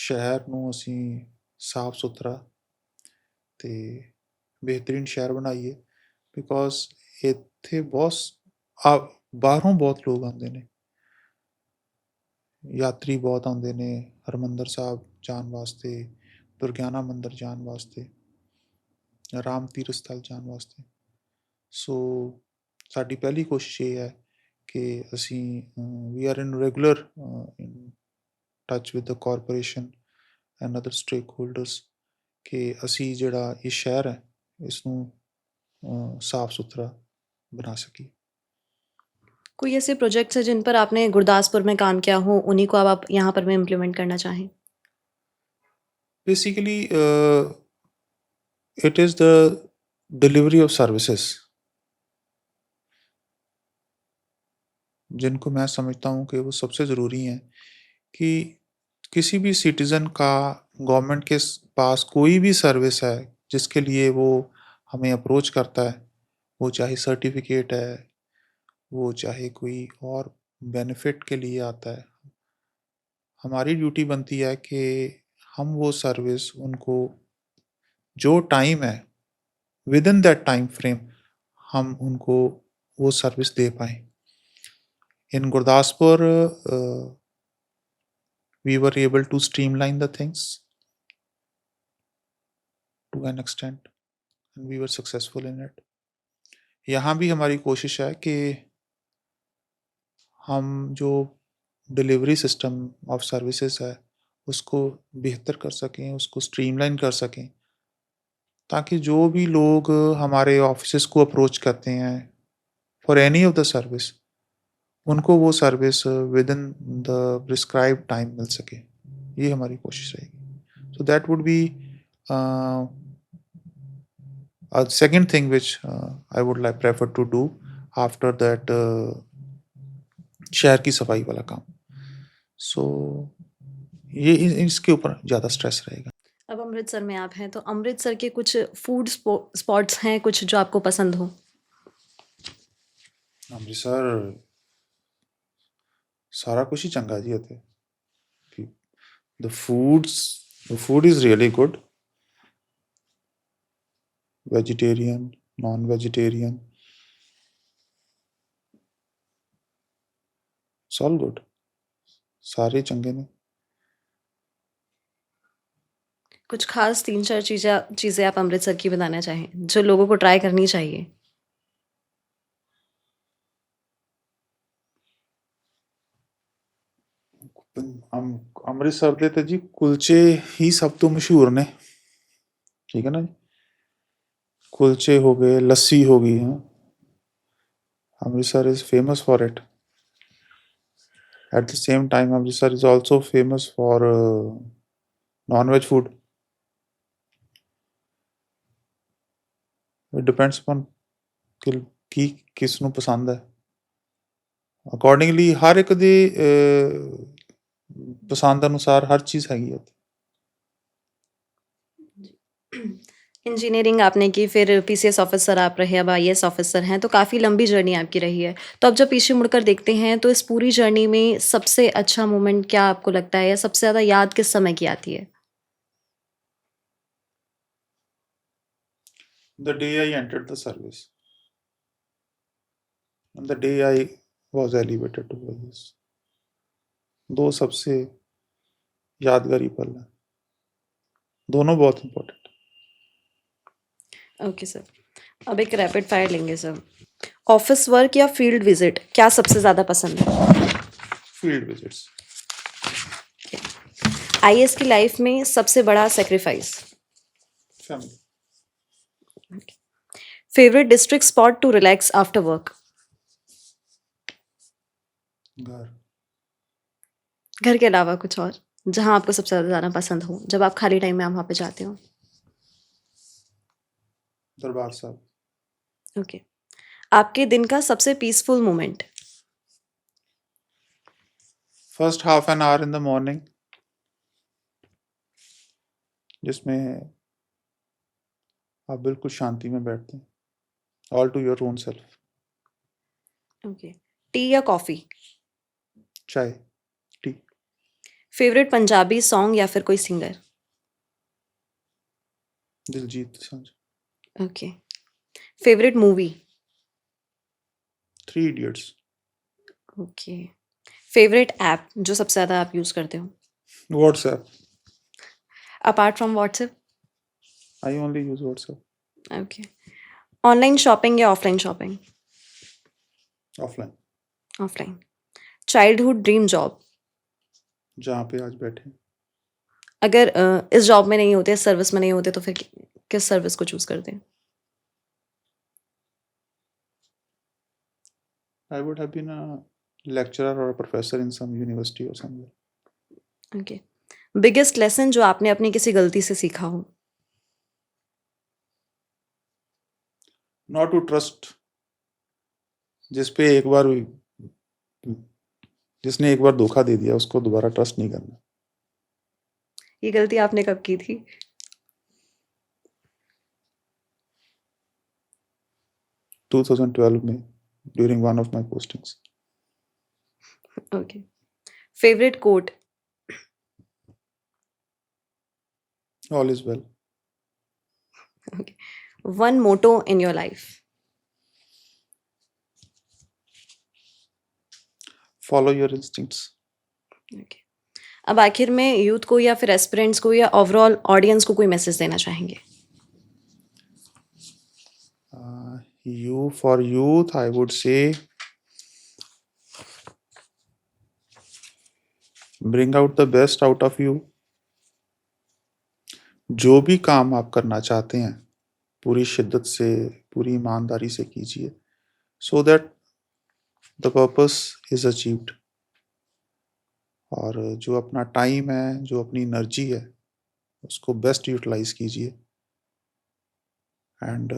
ਸ਼ਹਿਰ ਨੂੰ ਅਸੀਂ ਸਾਫ ਸੁਥਰਾ ਤੇ ਬਿਹਤਰੀਨ ਸ਼ਹਿਰ ਬਣਾਈਏ, ਬਿਕੋਜ਼ ਇੱਥੇ ਬਹੁਤ ਬਾਹਰੋਂ ਬਹੁਤ ਲੋਕ ਆਉਂਦੇ ਨੇ, ਯਾਤਰੀ ਬਹੁਤ ਆਉਂਦੇ ਨੇ ਹਰਿਮੰਦਰ ਸਾਹਿਬ ਜਾਣ ਵਾਸਤੇ, ਦੁਰਗਿਆਨਾ ਮੰਦਿਰ ਜਾਣ ਵਾਸਤੇ, ਰਾਮ ਤੀਰਥ ਸਥਲ ਜਾਣ ਵਾਸਤੇ. ਸੋ ਸਾਡੀ ਪਹਿਲੀ ਕੋਸ਼ਿਸ਼ ਇਹ ਹੈ ਕਿ ਅਸੀਂ we are in regular in touch with the corporation and other stakeholders ਕਿ ਅਸੀਂ ਜਿਹੜਾ ਇਹ ਸ਼ਹਿਰ ਹੈ ਇਸ ਨੂੰ ਸਾਫ ਸੁਥਰਾ ਬਣਾ ਸਕੀਏ। कोई ऐसे प्रोजेक्ट्स हैं जिन पर आपने गुरदासपुर में काम किया हो, उन्हीं को अब आप यहाँ पर में इम्प्लीमेंट करना चाहें? Basically it is the delivery of services जिनको मैं समझता हूँ कि वो सबसे ज़रूरी हैं कि किसी भी सिटीज़न का गवर्नमेंट के पास कोई भी सर्विस है जिसके लिए वो हमें अप्रोच करता है, वो चाहे सर्टिफिकेट है, वो चाहे कोई और बेनिफिट के लिए आता है, हमारी ड्यूटी बनती है कि हम वो सर्विस उनको जो टाइम है with in that time frame हम उनको वो सर्विस दे पाएँ। इन Gurdaspur we were able to streamline the things to an extent and we were successful in it. यहाँ भी हमारी कोशिश है कि हम जो डिलीवरी सिस्टम ऑफ सर्विसेज है उसको बेहतर कर सकें, उसको स्ट्रीमलाइन कर सकें, ताकि जो भी लोग हमारे ऑफिसेज को अप्रोच करते हैं for any of the service, उनको वो service within the prescribed time मिल सके। ये हमारी कोशिश रहेगी। So that would be a second thing which I would like prefer to do after that शहर की सफाई वाला काम। सो ये इसके ऊपर ज़्यादा स्ट्रेस रहेगा। अब अमृतसर में आप हैं, तो अमृतसर के कुछ फूड स्पॉट्स हैं कुछ जो आपको पसंद हो? ਅੰਮ੍ਰਿਤਸਰ ਸਾਰਾ ਕੁਝ ਹੀ ਚੰਗਾ ਜੀ ਇੱਥੇ। the food is really good, vegetarian, non-vegetarian, it's all good, ਸਾਰੇ ਚੰਗੇ ਨੇ। कुछ खास 3-4 चीज़ें आप अमृतसर की बताना चाहें, जो लोगों को ट्राई करनी चाहिए? ਅੰਮ੍ਰਿਤਸਰ ਦੇ ਤੇ ਜੀ ਕੁਲਚੇ ਹੀ ਸਭ ਤੋਂ ਮਸ਼ਹੂਰ ਨੇ, ਠੀਕ ਹੈ ਨਾ ਜੀ। ਕੁਲਚੇ ਹੋ ਗਏ, ਲੱਸੀ ਹੋ ਗਈ, ਹਾਂ। Amritsar is famous for it. At the same time, Amritsar is also famous for non-veg food. It depends upon ਕਿ ਕਿਸ ਨੂੰ ਪਸੰਦ ਹੈ। ਅਕੋਰਡਿੰਗਲੀ ਹਰ ਇੱਕ ਦੀ ਪਸੰਦ ਅਨੁਸਾਰ ਹਰ ਚੀਜ਼ ਹੈਗੀ ਹੈ। इंजीनियरिंग आपने की, फिर पीसीएस ऑफिसर आप रहे, अब आईएएस ऑफिसर हैं, तो काफ़ी लंबी जर्नी आपकी रही है। तो अब जब पीछे मुड़कर देखते हैं तो इस पूरी जर्नी में सबसे अच्छा मोमेंट क्या आपको लगता है, या सबसे ज़्यादा याद किस समय की आती है? The day I entered the service and the day I was elevated to IAS, दो सबसे यादगारी पल हैं, दोनों बहुत इम्पोर्टेंट। ओके सर, अब एक रैपिड फायर लेंगे सर। ऑफिस वर्क या फील्ड विजिट, क्या सबसे ज़्यादा पसंद है? Field visits. आईएएस की लाइफ में सबसे बड़ा sacrifice? Family. Favourite district spot to relax after work? घर। घर के अलावा कुछ और जहाँ आपको सबसे ज़्यादा जाना पसंद हो, जब आप खाली टाइम में आप वहाँ पे जाते हो? दरबार साहब। ओके, आपके दिन का सबसे peaceful moment? First half an hour in the morning, जिसमें आप बिल्कुल शांति में बैठते हैं, all to your own self. Okay, tea या कॉफ़ी? चाय, टी। फेवरेट पंजाबी सॉन्ग या फिर कोई singer? Diljit Dosanjh. Okay, favourite movie? Three idiots. Okay, favourite app जो सबसे ज़्यादा आप यूज़ करते हो? WhatsApp. Apart from WhatsApp? I only use WhatsApp. Okay, online shopping या offline shopping? Offline. Offline. Childhood dream job? जहाँ पे आज बैठे। अगर इस जॉब में नहीं होते, इस सर्विस में नहीं होते तो फिर किस सर्विस को चूज़ करते? I would have been a lecturer or a professor in some university or somewhere. Okay. Biggest lesson जो आपने अपनी किसी गलती से सीखा हो? Not to trust. जिस पे एक बार जिसने एक बार धोखा दे दिया उसको दोबारा ट्रस्ट नहीं करना। ये गलती आपने कब की थी? 2012 में during one of my postings. Okay. Favourite quote? All is well. Okay. One motto in your life? Follow your instincts. Okay. अब आखिर में यूथ को या फिर एस्पिरेंट्स को या ओवरऑल ऑडियंस को कोई मैसेज देना चाहेंगे? For youth, I would say bring out the best out of you. जो भी काम आप करना चाहते हैं पूरी शिद्दत से, पूरी ईमानदारी से कीजिए, so that the purpose is achieved. और जो अपना टाइम है, जो अपनी एनर्जी है, उसको बेस्ट यूटिलाइज कीजिए and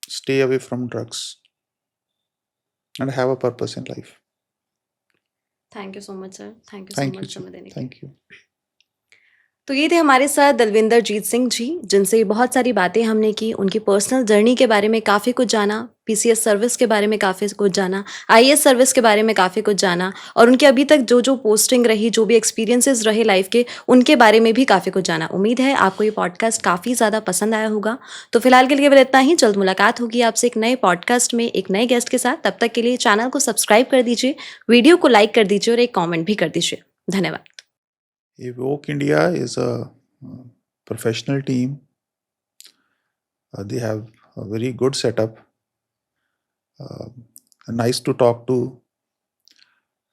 stay away from drugs and have a purpose in life. Thank you so much sir, thank you so Thank you. Much समय देने के लिए। Thank you. तो ये थे हमारे साथ दलविंदर जीत सिंह जी, जिनसे बहुत सारी बातें हमने की, उनकी पर्सनल जर्नी के बारे में काफ़ी कुछ जाना, पीसीएस सर्विस के बारे में काफ़ी कुछ जाना, आईएएस सर्विस के बारे में काफ़ी कुछ जाना और उनके अभी तक जो जो पोस्टिंग रही, जो भी एक्सपीरियंसेस रहे लाइफ के, उनके बारे में भी काफ़ी कुछ जाना। उम्मीद है आपको ये पॉडकास्ट काफ़ी ज़्यादा पसंद आया होगा। तो फिलहाल के लिए केवल इतना ही, जल्द मुलाकात होगी आपसे एक नए पॉडकास्ट में एक नए गेस्ट के साथ। तब तक के लिए चैनल को सब्सक्राइब कर दीजिए, वीडियो को लाइक कर दीजिए और एक कॉमेंट भी कर दीजिए। धन्यवाद। Evoke India is a professional team. They have a very good setup, nice to talk to,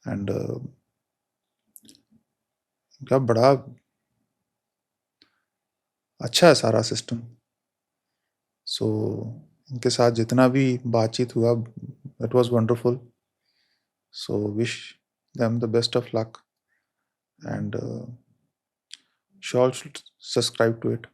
and इनका बड़ा अच्छा है सारा सिस्टम। सो इनके साथ जितना भी बातचीत हुआ, it was wonderful. So wish them the best of luck and should subscribe to it.